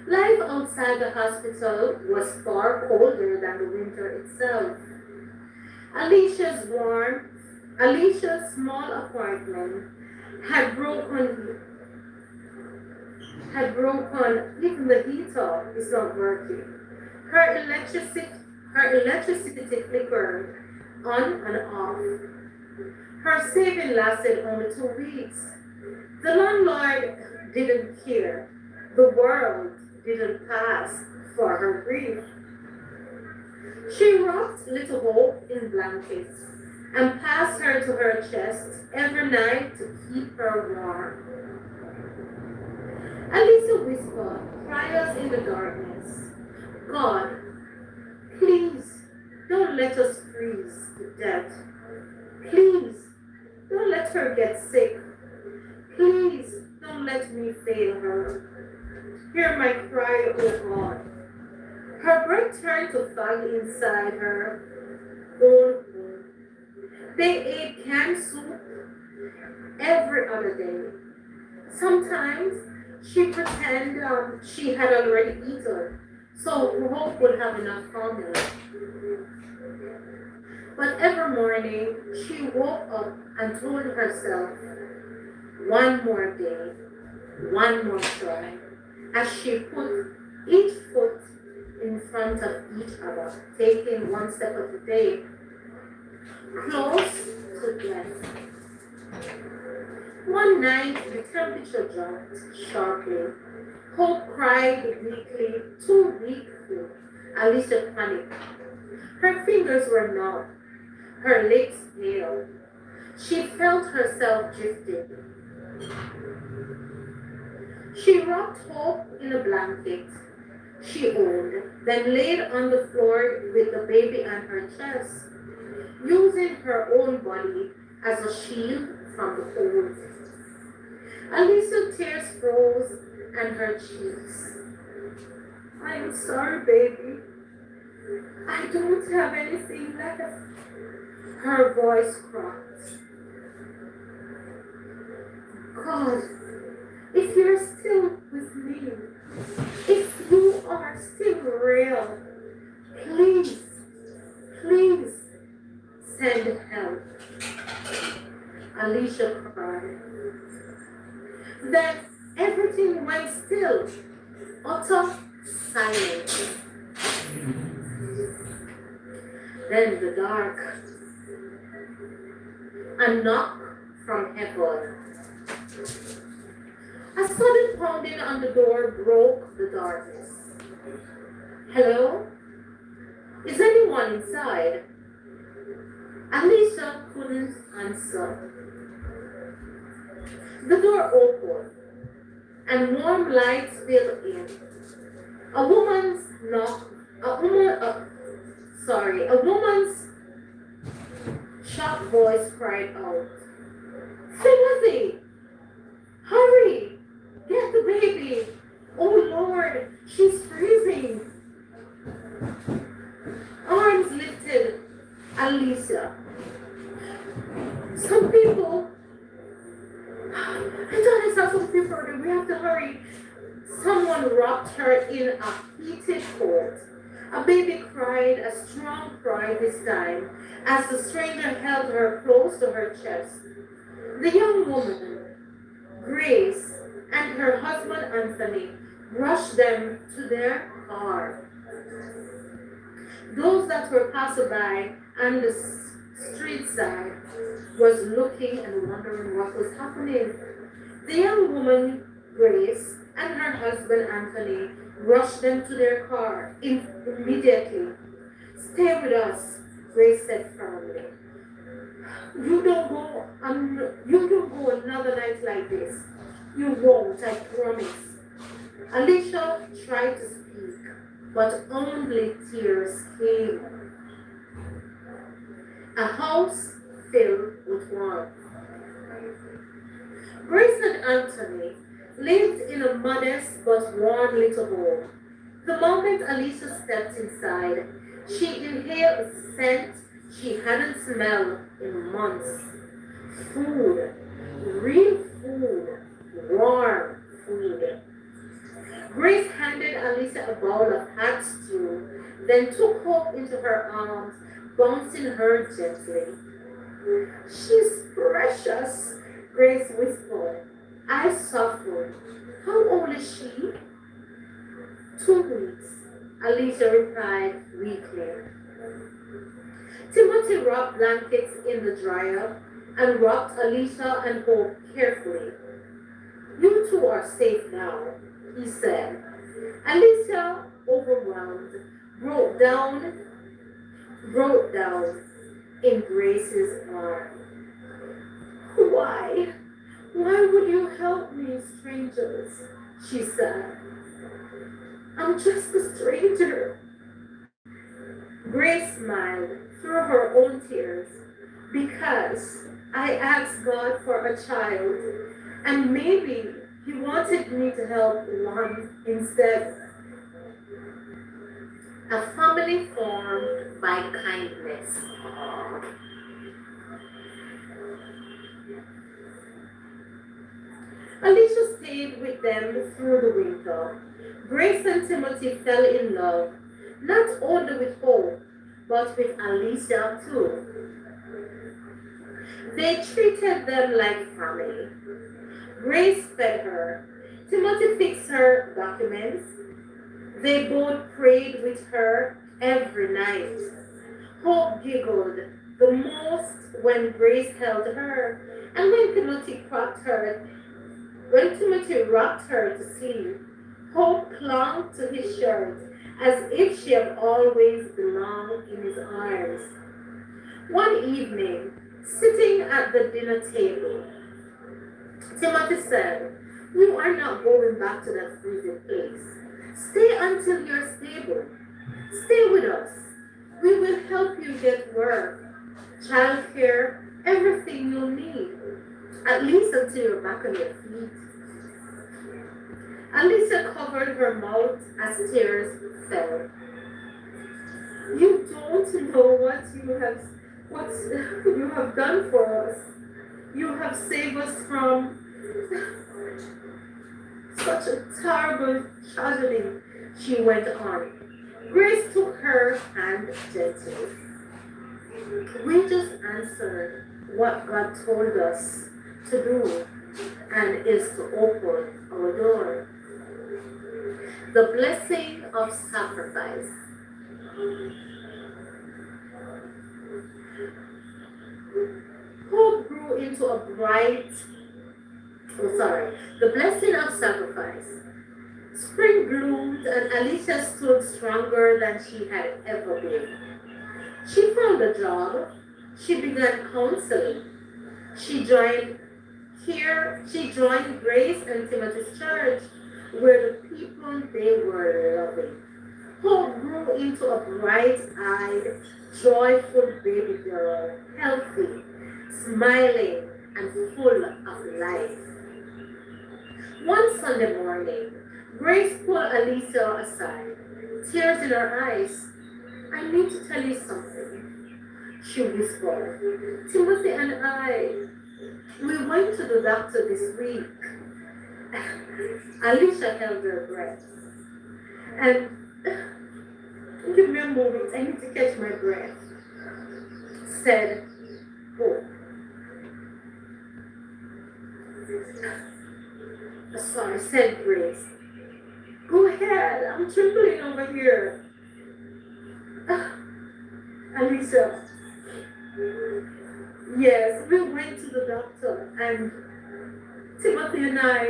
Life outside the hospital was far colder than the winter itself. Alicia's warm, Alicia's small apartment had broken, even the heater is not working. Her electricity, her electricity flickered on and off. Her saving lasted only 2 weeks. The landlord didn't care. The world didn't pass for her grief. She wrapped little Hope in blankets and passed her to her chest every night to keep her warm. Alicia whispered prayers in the darkness. God, please don't let us freeze to death. Please don't let her get sick. Please don't let me fail her. Hear my cry, O God. Her breath turned to fog inside her own home. They ate canned soup every other day. Sometimes she pretended she had already eaten, so Hope would have enough formula. But every morning she woke up and told herself, one more day, one more try, as she put each foot in front of each other, taking one step at a day, close to death. One night, the temperature dropped sharply. Hope cried weakly, too weakly. Alicia panicked. Her fingers were numb, her lips pale. She felt herself drifting. She wrapped Hope in a blanket she owned, then laid on the floor with the baby on her chest, using her own body as a shield from the cold. Alicia's tears froze and her cheeks. I am sorry, baby. I don't have anything left. Her voice cracked. God, if you're still with me, if you are still real, please, please send help. Alicia cried. Then everything went still, utter silence. Then the dark, a knock from heaven. A sudden pounding on the door broke the darkness. Hello? Is anyone inside? Alicia couldn't answer. The door opened, and warm light spilled in. A woman's knock, a woman, a woman's sharp voice cried out, Timothy, hurry, get the baby. Oh Lord, she's freezing. Arms lifted, Alicia. Some people, I thought I saw some people, we have to hurry. Someone wrapped her in a heated coat. A baby cried a strong cry this time as the stranger held her close to her chest. The young woman, Grace, and her husband Anthony rushed them to their car. Those that were passerby on the street side was looking and wondering what was happening. The young woman, Grace, and her husband Anthony rushed them to their car immediately. Stay with us, Grace said firmly. You don't go another night like this. You won't, I promise. Alicia tried to speak, but only tears came. A house filled with warmth. Grace and Anthony lived in a modest but warm little home. The moment Alicia stepped inside, she inhaled a scent she hadn't smelled in months. Food, real food, warm food. Grace handed Alicia a bowl of hot stew, then took Hope into her arms, bouncing her gently. She's precious, Grace whispered. I suffered. How old is she? 2 weeks, Alicia replied weakly. Timothy wrapped blankets in the dryer and rocked Alicia and Hope carefully. You two are safe now, he said. Alicia, overwhelmed, broke down in Grace's arms. Why? Why would you help me, strangers? She said. I'm just a stranger. Grace smiled through her own tears because I asked God for a child, and maybe He wanted me to help one instead. A family formed by kindness. Alicia stayed with them through the winter. Grace and Timothy fell in love, not only with Hope, but with Alicia too. They treated them like family. Grace fed her. Timothy fixed her documents. They both prayed with her every night. Hope giggled the most when Grace held her, and when Timothy rocked her to sleep, Hope clung to his shirt as if she had always belonged in his arms. One evening, sitting at the dinner table, Timothy said, You are not going back to that freezing place. Stay until you're stable. Stay with us. We will help you get work, childcare, everything you'll need. At least until you're back on your feet. Alicia covered her mouth as tears fell. You don't know what you have done for us. You have saved us from such a terrible tragedy, she went on. Grace took her hand gently. We just answered what God told us to do, and is to open our door. The blessing of sacrifice. into a bright, oh sorry, the blessing of sacrifice. Spring bloomed and Alicia stood stronger than she had ever been. She found a job. She began counseling. She joined she joined Grace and Timothy's church, where the people they were loving. Hope grew into a bright-eyed, joyful baby girl, healthy, smiling, and full of life. One Sunday morning, Grace pulled Alicia aside, tears in her eyes. I need to tell you something, she whispered. Timothy and I, we went to the doctor this week. Alicia held her breath. And give me a moment, I need to catch my breath, said Hope. Sorry, said Grace. Go ahead, I'm trembling over here. Alicia, yes, we went to the doctor and Timothy and I,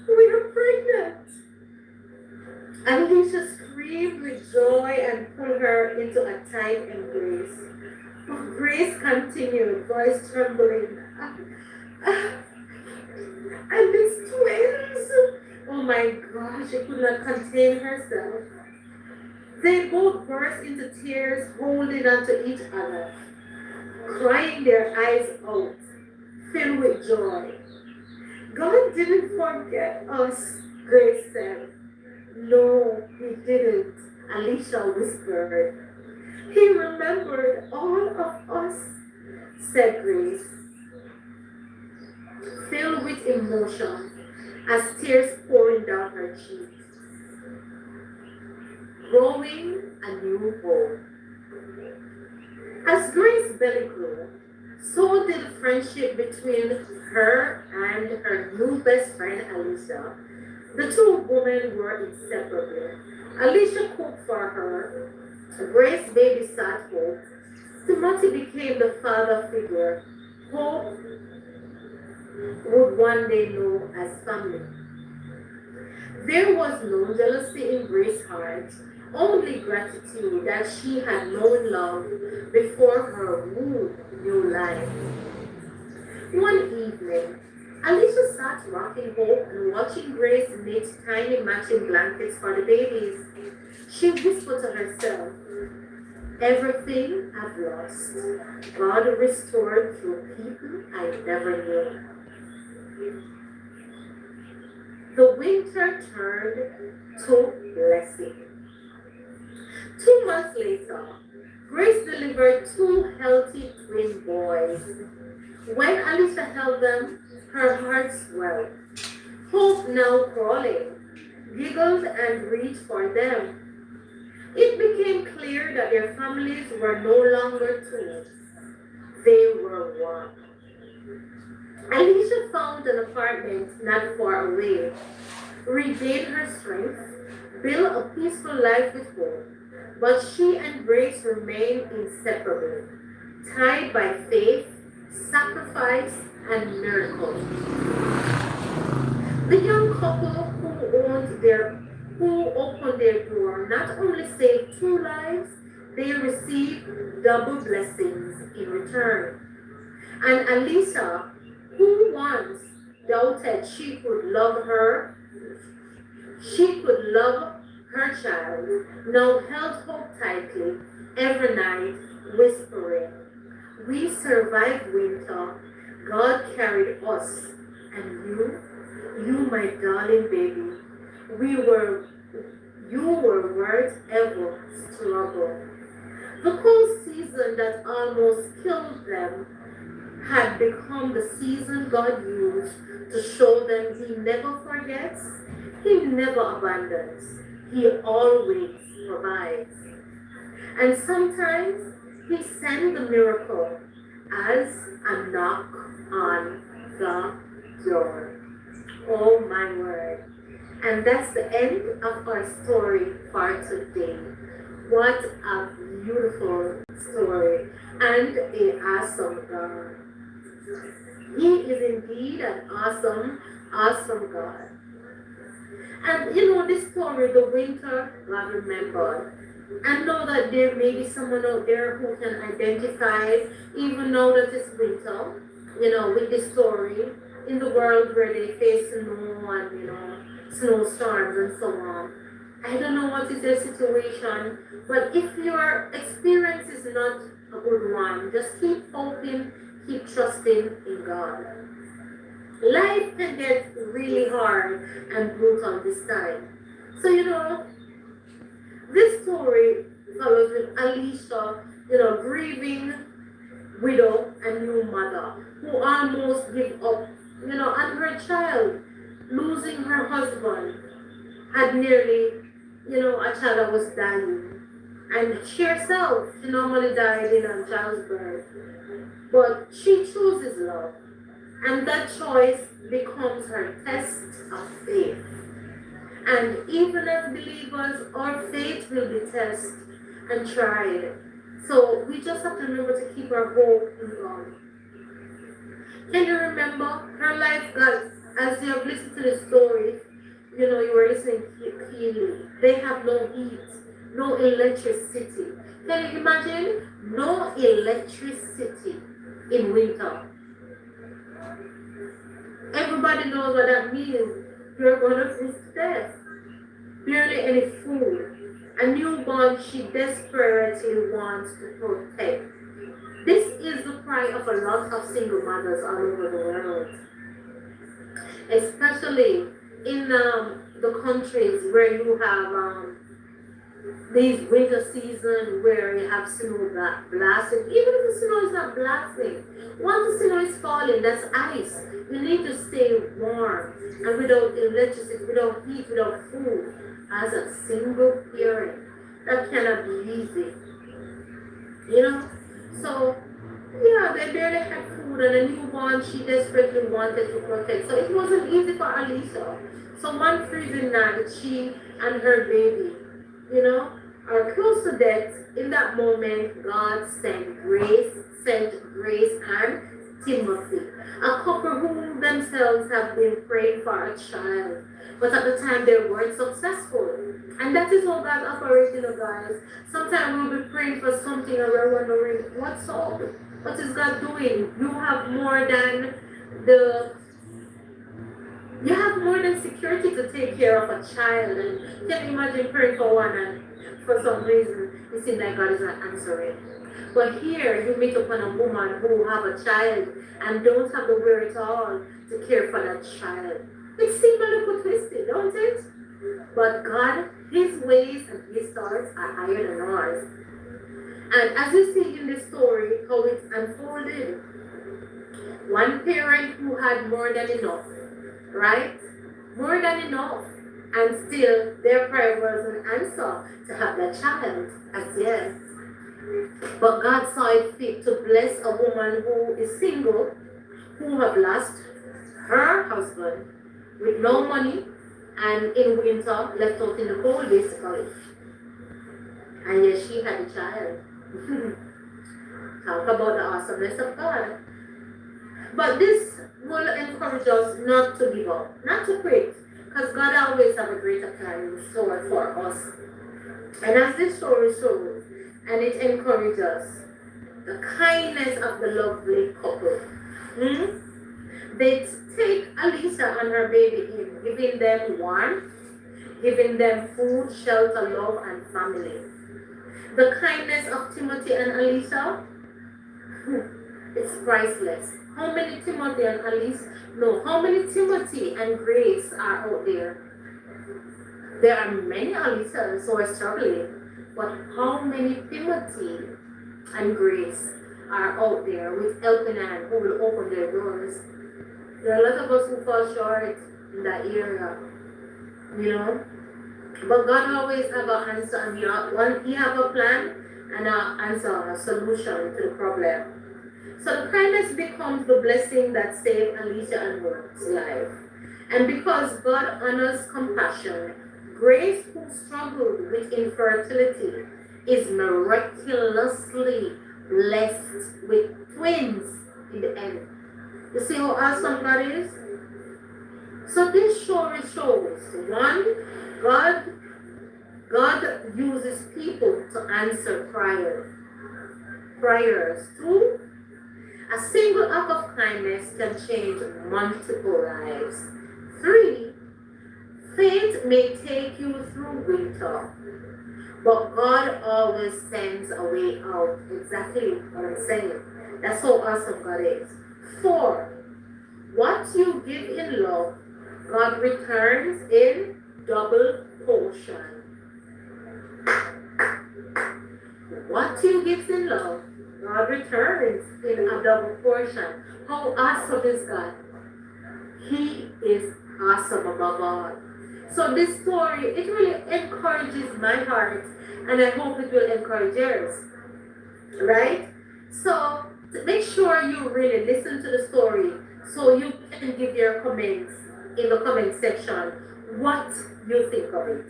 we are pregnant. Alicia screamed with joy and pulled her into a tight embrace. Grace continued, voice trembling. And it's twins! Oh my gosh, she could not contain herself. They both burst into tears, holding onto each other, crying their eyes out, filled with joy. God didn't forget us, Grace said. No, he didn't, Alicia whispered. He remembered all of us, said Grace, filled with emotion as tears pouring down her cheeks. Growing a new hope. As Grace's belly grew, so did the friendship between her and her new best friend Alicia. The two women were inseparable. Alicia cooked for her. Grace babysat Hope. Timothy became the father figure Hope would one day know as family. There was no jealousy in Grace's heart, only gratitude that she had known love before her wooed new life. One evening, Alicia sat rocking Hope and watching Grace knit tiny matching blankets for the babies. She whispered to herself, everything I've lost, God restored through people I never knew. The winter turned to blessing. 2 months later, Grace delivered two healthy twin boys. When Alicia held them, her heart swelled. Hope, now crawling, giggled and reached for them. It became clear that their families were no longer two, they were one. Alicia found an apartment not far away, regained her strength, built a peaceful life with Hope, but she and Grace remained inseparable, tied by faith, sacrifice, and miracle. The young couple who opened their door not only saved two lives, they received double blessings in return. And Alisa, who once doubted she could love her child, now held Hope tightly every night, whispering, we survived winter, God carried us, and you my darling baby, we were, you were worth ever struggle. The cold season that almost killed them had become the season God used to show them He never forgets, He never abandons, He always provides. And sometimes He sends the miracle as a knock on the door. Oh my word. And that's the end of our story for today. What a beautiful story and a awesome God. He is indeed an awesome, awesome God. And you know this story, the winter, God remembered. And know that there may be someone out there who can identify, even now that it's winter, with this story, in the world where they face snow and, snowstorms and so on. I don't know what is their situation, but if your experience is not a good one, just keep hoping, keep trusting in God. Life can get really hard and brutal this time. So, this story follows with Alicia, grieving widow and new mother who almost give up, on her child, losing her husband, had nearly, a child that was dying. And she herself, she normally died in a child's birth. But she chooses love. And that choice becomes her test of faith. And even as believers, our faith will be tested and tried. So we just have to remember to keep our hope in God. Can you remember her life, God, as you have listened to the story, you were listening keenly. They have no heat, no electricity. Can you imagine? No electricity in winter. Everybody knows what that means. You're going to freeze to death. Barely any food. A newborn she desperately wants to protect. This is the cry of a lot of single mothers all over the world, especially in the countries where you have these winter season where you have snow blasting. Even if the snow is not blasting, once the snow is falling, that's ice. You need to stay warm and without electricity, without heat, without food, as a single parent. That cannot be easy, you know. So yeah, they barely had food, and a newborn she desperately wanted to protect. So it wasn't easy for Alicia. So one freezing night, she and her baby, you know, are close to death. In that moment, God sent Grace and Timothy, a couple who themselves have been praying for a child, but at the time they weren't successful. And that is how God operates, guys. Sometimes we'll be praying for something and we're wondering, what's up? What is God doing? The you have more than security to take care of a child. And can you imagine praying for one and for some reason it seems like God is not answering? But here you meet upon a woman who have a child and don't have the wherewithal to care for that child. It seems a little twisted, don't it? But God, His ways and His thoughts are higher than ours. And as you see in this story, how it unfolded, one parent who had more than enough, right? More than enough. And still, their prayer was an answer to have that child as yet. But God saw it fit to bless a woman who is single, who have lost her husband with no money and in winter left out in the cold basically. And yet she had a child. Talk about the awesomeness of God. But this will encourage us not to give up, not to quit, because God always has a greater plan in store for us. And as this story shows, and it encourages us, the kindness of the lovely couple. They take Alisa and her baby in, giving them warmth, giving them food, shelter, love, and family. The kindness of Timothy and Alisa, it's priceless. How many Timothy and Alice? No, how many Timothy and Grace are out there? There are many Alisas who are struggling, but how many Timothy and Grace are out there with helping hand who will open their doors? There are a lot of us who fall short in that area, you know. But God always have an answer, and He have a plan and an answer, a solution to the problem. So the kindness becomes the blessing that saved Alicia and Rose's life. And because God honors compassion, Grace, who struggled with infertility, is miraculously blessed with twins in the end. awesome God is? So this story shows one, God God uses people to answer prayers. Two, a single act of kindness can change multiple lives. Three, faith may take you through winter, but God always sends a way out. Exactly what I'm saying. That's how awesome God is. Four, what you give in love, God returns in double portion. What you give in love, God returns in a double portion. How awesome is God? He is awesome above all. So this story, it really encourages my heart, and I hope it will encourage yours. Right? So make sure you really listen to the story so you can give your comments in the comment section what you think of it.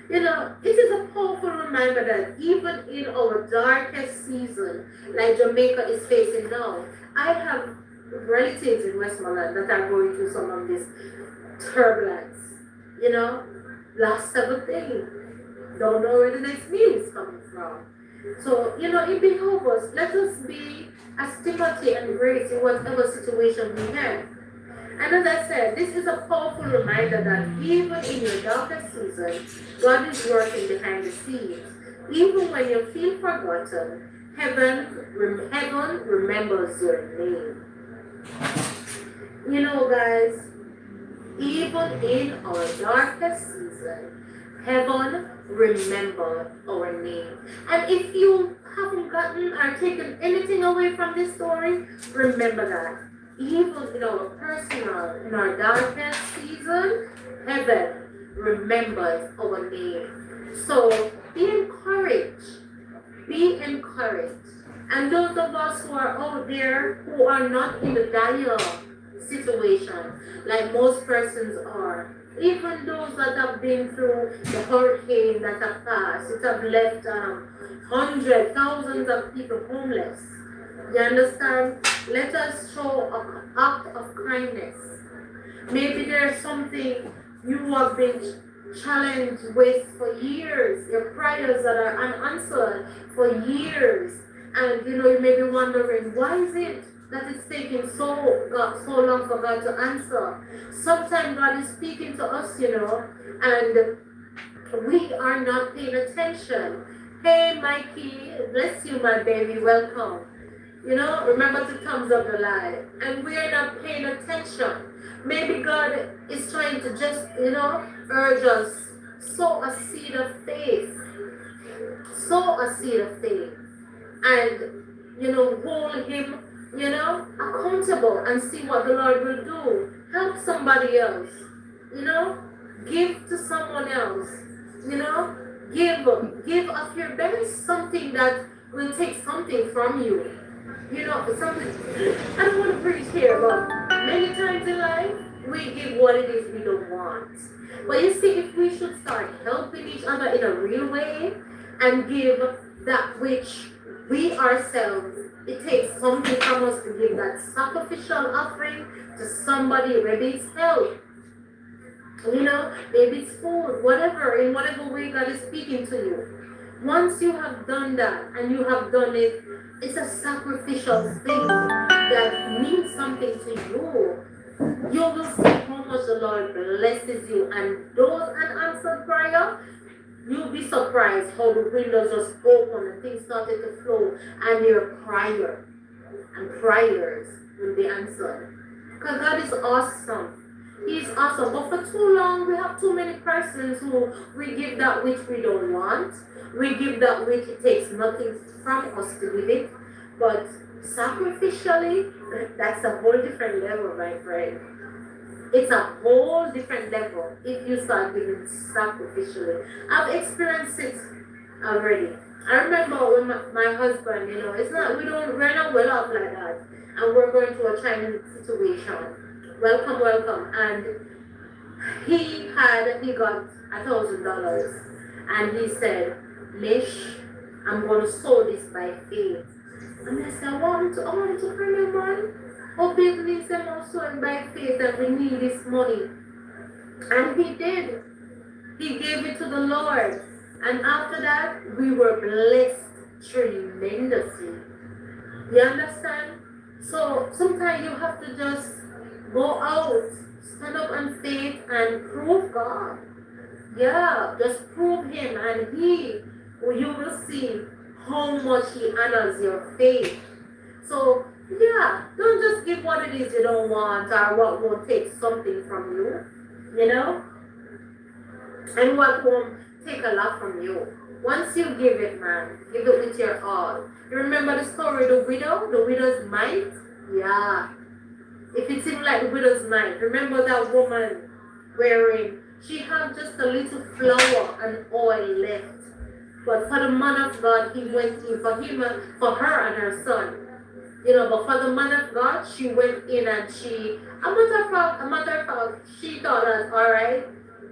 You know, it is a powerful reminder that even in our darkest season, like Jamaica is facing now, I have relatives in Westmoreland that are going through some of this turbulence. You know, lost everything. Don't know where the next meal is coming from. So, you know, it behoves us. Let us be as Timothy and Grace in whatever situation we have. And as I said, this is a powerful reminder that even in your darkest season, God is working behind the scenes. Even when you feel forgotten, heaven remembers your name. You know, guys, even in our darkest season, heaven remembered our name. And if you haven't gotten or taken anything away from this story, remember that. Even in our personal, in our darkest season, heaven remembers our name. So be encouraged. Be encouraged. And those of us who are out there who are not in the dire situation, like most persons are, even those that have been through the hurricane that have passed, it have left hundreds, thousands of people homeless. You understand? Let us show an act of kindness. Maybe there's something you have been challenged with for years, your prayers that are unanswered for years, and you know you may be wondering why is it that it's taking so long for God to answer. Sometimes God is speaking to us, you know, and we are not paying attention. Hey, Mikey, bless you, my baby, welcome. You know, remember to thumbs up the live. And we are not paying attention. Maybe God is trying to just, you know, urge us, sow a seed of faith. Sow a seed of faith. And, you know, hold Him, you know, accountable and see what the Lord will do. Help somebody else. You know, give to someone else. You know, give of your best, something that will take something from you. You know, something, I don't want to preach here, but many times in life, we give what it is we don't want. But you see, if we should start helping each other in a real way and give that which we ourselves, it takes something from us to give that sacrificial offering to somebody, maybe it's help, you know, maybe it's food, whatever, in whatever way God is speaking to you. Once you have done that and you have done it, it's a sacrificial thing that means something to you. You will see how much the Lord blesses you. And those unanswered prayer, you'll be surprised how the windows just open and things started to flow and your prayer and prayers will be answered. Because God is awesome. He's awesome. But for too long, we have too many persons who we give that which we don't want. We give that which it takes nothing from us to give it. But sacrificially, that's a whole different level, my friend. It's a whole different level if you start giving sacrificially. I've experienced it already. I remember when my husband, you know, it's not we're not well off like that, and we're going through a trying situation. Welcome, welcome, and he got $1,000, and he said, Mish, I'm going to sow this by faith. And I said, I want to pray, man. Obedience and also and by faith that we need this money. And he did. He gave it to the Lord. And after that, we were blessed tremendously. You understand? So sometimes you have to just go out, stand up in faith and prove God. Yeah, just prove him and you will see how much he honors your faith. So yeah, don't just give what it is you don't want or what won't take something from you, you know, and what won't take a lot from you. Once you give it, man, give it with your all. You remember the story of the widow's mite? Yeah. If it seemed like the widow's mite, remember that woman wearing, she had just a little flour and oil left. But for the man of God, he went in for him, for her and her son. You know, but for the man of God, she went in and a matter of fact, she thought that, all right,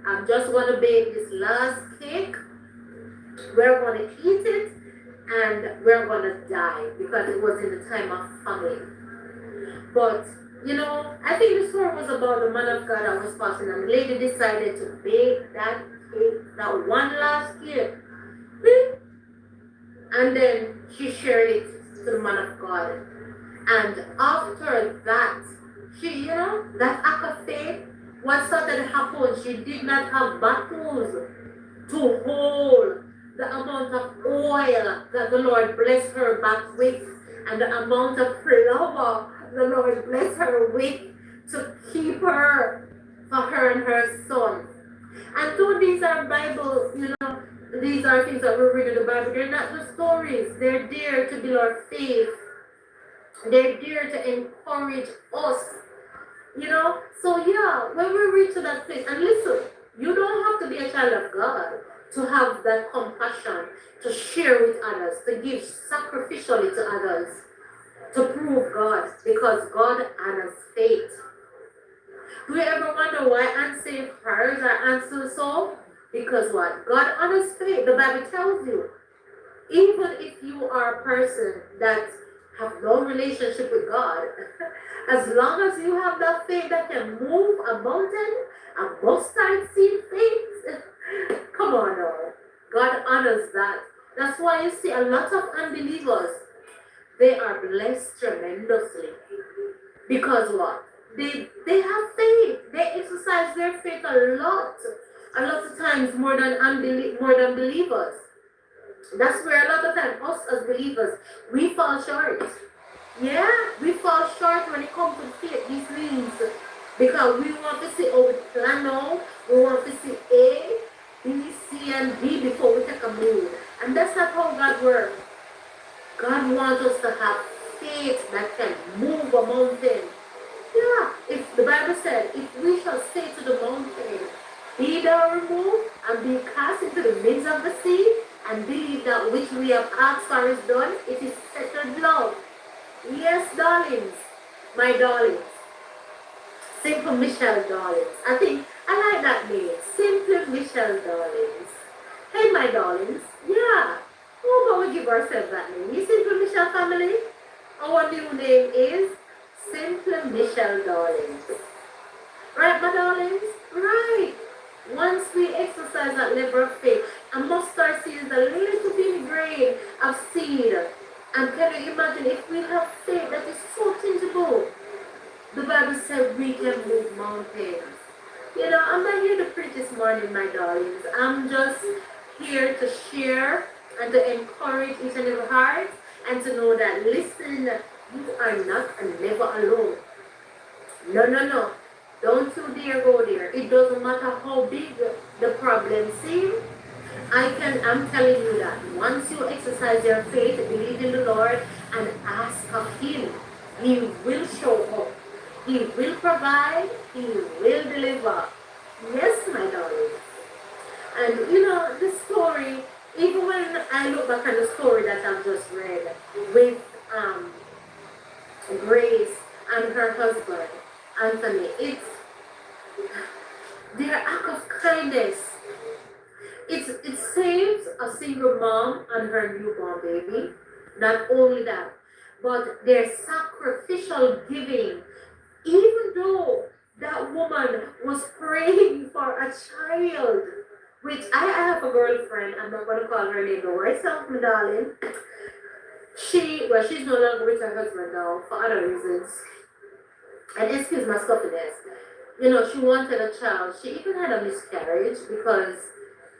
I'm just going to bake this last cake. We're going to eat it and we're going to die because it was in the time of famine. But, you know, I think the story was about the man of God that was passing and the lady decided to bake that cake, that one last cake. And then she shared it to the man of God. And after that, that act of faith, what started to happen, she did not have battles to hold the amount of oil that the Lord blessed her back with and the amount of flour the Lord blessed her with to keep her for her and her son. And though these are Bible, these are things that we read in the Bible, they're not just stories. They're there to build our faith. They're there to encourage us. So yeah, when we reach to that place, and listen, you don't have to be a child of God to have that compassion, to share with others, to give sacrificially to others, to prove God, because God honors faith. Do you ever wonder why unsaved prayers are answered so? Because what? God honors faith. The Bible tells you. Even if you are a person that have no relationship with God, as long as you have that faith that can move a mountain, a mustard seed faith, come on now. God honors that. That's why you see a lot of unbelievers, they are blessed tremendously. Because what? They have faith. They exercise their faith a lot. A lot of times more than believers. That's where a lot of times us as believers, we fall short. Yeah, we fall short when it comes to faith. These things. Because we want to see how we plan out. We want to see A, B, C, and D before we take a move. And that's not how God works. God wants us to have faith that can move a mountain. Yeah, if the Bible said, if we shall say to the mountain, be thou removed and be cast into the midst of the sea, and believe that which we have asked for is done, it is settled love. Yes, darlings, my darlings. Simple Michelle darlings. I think I like that name. Simple Michelle darlings. Hey, my darlings. Yeah. How about we give ourselves that name? You Simple Michelle family? Our new name is Simple Michelle darlings. Right, my darlings? Right. Once we exercise that level of faith, a mustard seed is a little bitty grain of seed. And can you imagine if we have faith that is so tangible? The Bible said we can move mountains. I'm not here to preach this morning, my darlings. I'm just here to share and to encourage each and every heart and to know that, listen, you are not and never alone. No, no, no. Don't you dare go there. It doesn't matter how big the problem seems. I'm telling you that once you exercise your faith, believe in the Lord and ask of Him, He will show up. He will provide. He will deliver. Yes, my darling. And the story, even when I look back at the story that I've just read with Grace and her husband, Anthony, it's their act of kindness. It saves a single mom and her newborn baby. Not only that, but their sacrificial giving, even though that woman was praying for a child, which I have a girlfriend, I'm not going to call her name, but herself, my darling. She's no longer with her husband now for other reasons. And excuse my stuffiness. She wanted a child. She even had a miscarriage because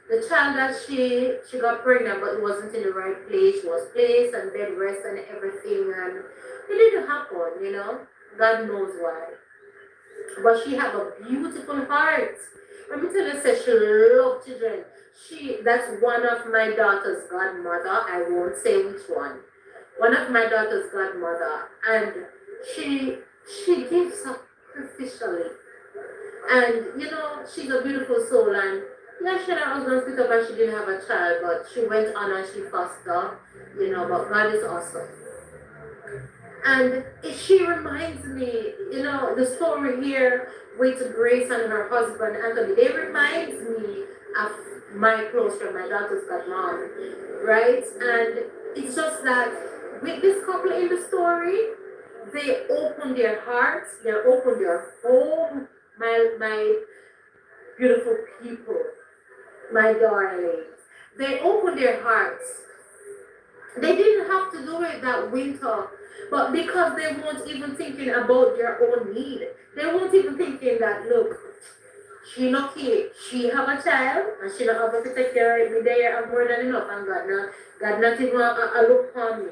the child that she got pregnant, but it wasn't in the right place. She was placed and bed rest and everything, and it didn't happen. God knows why. But she have a beautiful heart. Let me tell you, say she love children. That's one of my daughter's godmother. I won't say which one. One of my daughter's godmother, and she she gives sacrificially, and she's a beautiful soul. And yeah, she and her husband split up, and she didn't have a child, but she went on and she fostered. But God is awesome. And she reminds me, the story here with Grace and her husband Anthony. They reminds me of my close friend, my daughter's godmom, right? And it's just that with this couple in the story, they open their hearts, they open their home, my beautiful people, my darlings. They open their hearts. They didn't have to do it that winter, but because they weren't even thinking about their own need, they weren't even thinking that, look, she not kid, she have a child, and she not have to take care of me there and more than enough, and God not even a look on me.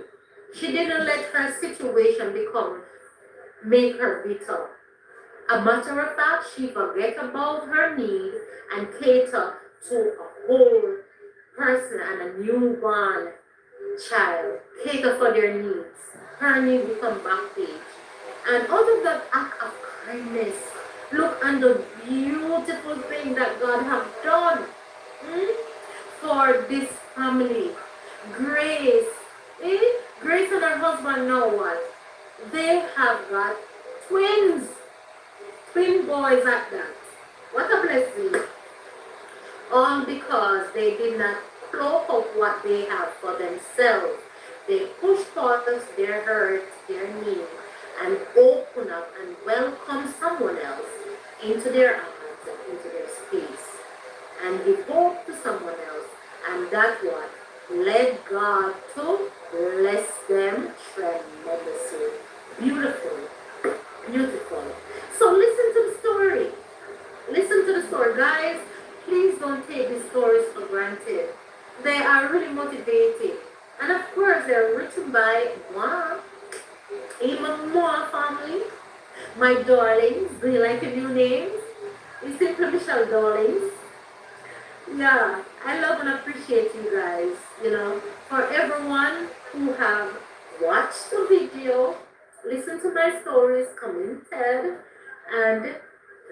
She didn't let her situation make her bitter. A matter of fact, she forget about her need and cater to a whole person and a newborn child, cater for their needs. Her needs become back page. And out of that act of kindness, look at the beautiful thing that God have done for this family. Grace. Grace and her husband know what? They have got twins. Twin boys at that. What a blessing. All because they did not cloak up what they have for themselves. They push past their hurt, their need, and open up and welcome someone else into their hearts and into their space. And give hope to someone else. And that what led God to bless them tremendously. Beautiful. Beautiful. So listen to the story. Listen to the story. Guys, please don't take these stories for granted. They are really motivating. And of course, they're written by one, even more family. My darlings, do you like the new names? It's simply Michelle Darlings. Yeah, I love and appreciate you guys. For everyone who have watched the video, listen to my stories, commented, and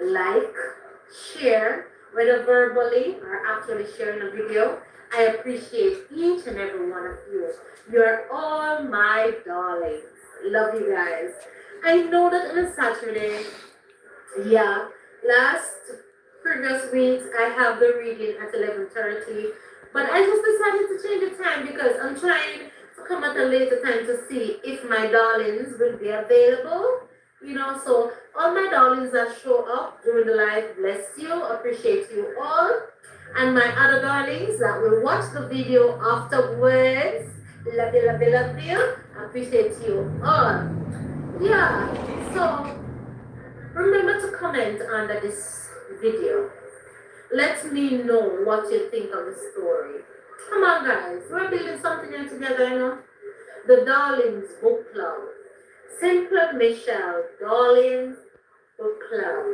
like, share, whether verbally or actually sharing a video. I appreciate each and every one of you. You're all my darlings. Love you guys. I know that on a Saturday, yeah, last previous weeks I have the reading at 11:30, but I just decided to change the time because I'm trying to come at a later time to see if my darlings will be available. So all my darlings that show up during the live, bless you, appreciate you all. And my other darlings that will watch the video afterwards, love you, love you, love you, appreciate you all. Yeah, so remember to comment under this video. Let me know what you think of the story. Come on, guys, we're building something here together, The Darlings Book Club. Simple Michelle Darlings Book Club.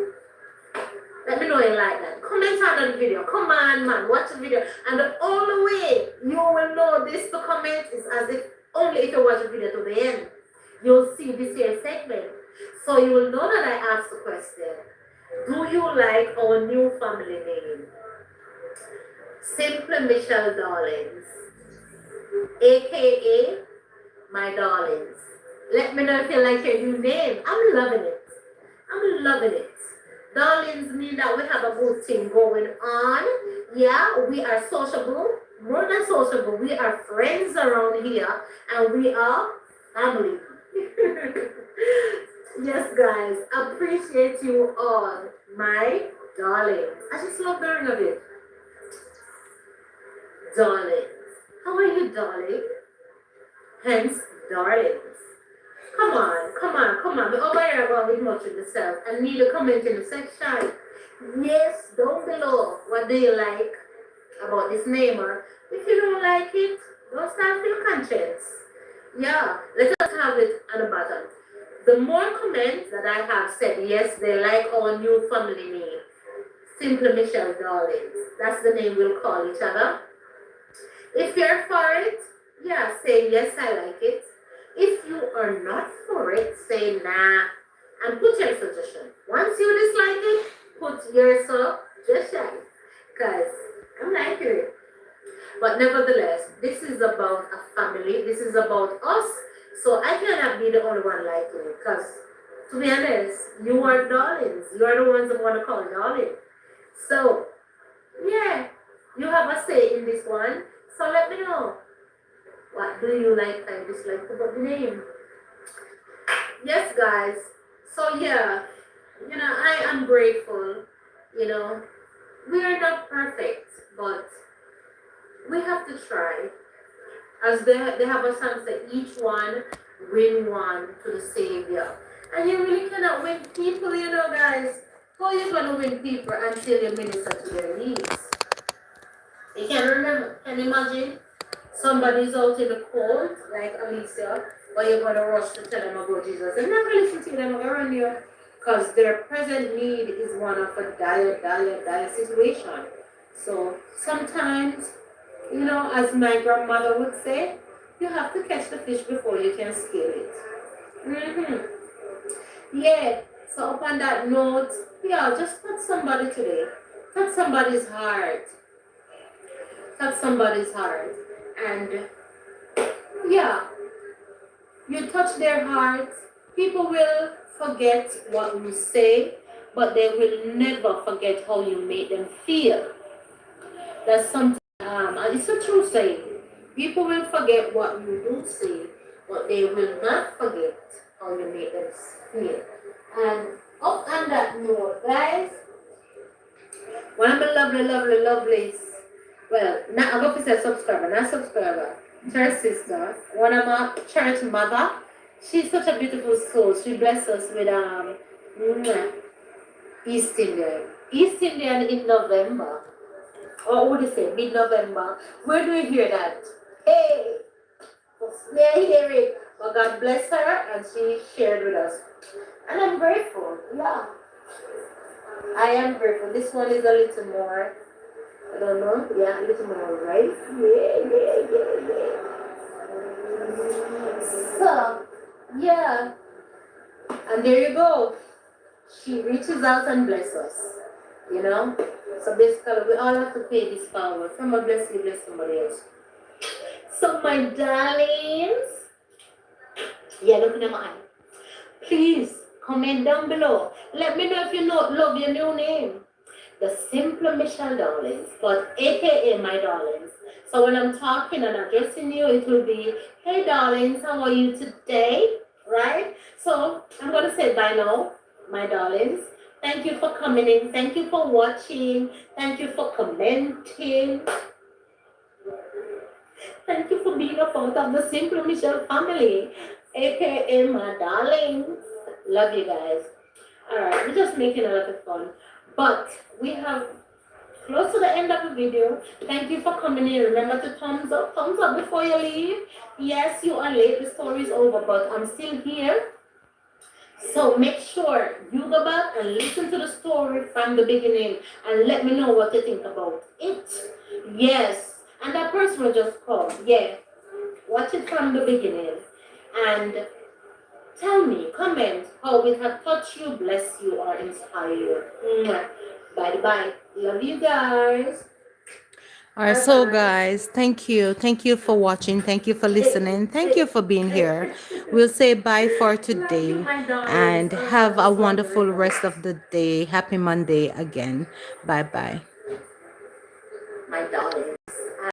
Let me know you like that. Comment on the video. Come on, man. Watch the video. And the only way you will know this to comment is as if only if you watch the video to the end. You'll see this here segment. So you will know that I asked the question. Do you like our new family name? Simple Michelle Darlings. AKA my darlings. Let me know if you like your new name. I'm loving it. I'm loving it. Darlings mean that we have a good thing going on. Yeah, we are sociable. More than sociable, we are friends around here. And we are family. Yes, guys, appreciate you all, my darlings. I just love the ring of it. Darlings. How are you, darling? Hence, darlings. Come on, come on, come on. We're over here about with much of yourself. And need a comment in the section. Yes, down below. What do you like about this name? Or if you don't like it, don't start with your conscience. Yeah, let us have it at the bottom. The more comments that I have said, yes, they like our new family name. Simply Michelle Darlings. That's the name we'll call each other. If you're for it, yeah, say yes, I like it. If you are not for it, say nah and put your suggestion. Once you dislike it, put your suggestion. Because I'm liking it. But nevertheless, this is about a family. This is about us. So I cannot be the only one liking it. Because to be honest, you are darlings. You are the ones that want to call darling. So yeah, you have a say in this one. So let me know. What do you like and dislike about the name? Yes, guys. So yeah, I am grateful. You know, we are not perfect, but we have to try. As they have a song say, each one win one to the Savior. And you really cannot win people, guys. How are you gonna win people until you minister to their needs? You can remember, can you imagine? Somebody's out in the cold, like Alicia, but you're gonna rush to tell them about Jesus. They're not gonna listen to them around you because their present need is one of a dire situation. So sometimes, as my grandmother would say, you have to catch the fish before you can scale it. Yeah. So upon that note, yeah, just touch somebody today. Touch somebody's heart. Touch somebody's heart. And yeah, you touch their hearts. People will forget what you say, but they will never forget how you made them feel. That's something, and it's a true saying. People will forget what you do say, but they will not forget how you made them feel. And up on that note, guys, one of my lovelies. Well, not I'm going to say subscriber, not subscriber. Church sister, one of my church mother. She's such a beautiful soul. She blessed us with East Indian. East Indian in November. Or what would you say? Mid-November. Where do you hear that? Hey! May I hear it? But God bless her and she shared with us. And I'm grateful. Yeah. I am grateful. This one is a little more, I don't know. Yeah, a little more right. Yeah. So, yeah. And there you go. She reaches out and blesses us. You know? So basically, we all have to pay this forward. From a bless you, bless somebody else. So, my darlings, yeah, look in my eye. Please comment down below. Let me know if you love your new name. The Simple Michelle Darlings, but aka my darlings. So when I'm talking and addressing you, it will be, hey darlings, how are you today? Right? So I'm gonna say bye now, my darlings. Thank you for coming in. Thank you for watching. Thank you for commenting. Thank you for being a part of the Simple Michelle family, aka my darlings. Love you guys. Alright, we're just making a lot of fun. But we have close to the end of the video. Thank you for coming in. Remember to thumbs up before you leave. Yes, you are late. The story is over, but I'm still here. So make sure you go back and listen to the story from the beginning and let me know what you think about it. Yes. And that person will just come. Yeah. Watch it from the beginning. And tell me, comment how it has touched you, bless you, or inspire you. Bye. Love you guys. All right, so guys, thank you. Thank you for watching. Thank you for listening. Thank you for being here. We'll say bye for today and have a wonderful rest of the day. Happy Monday again. Bye bye. My darling.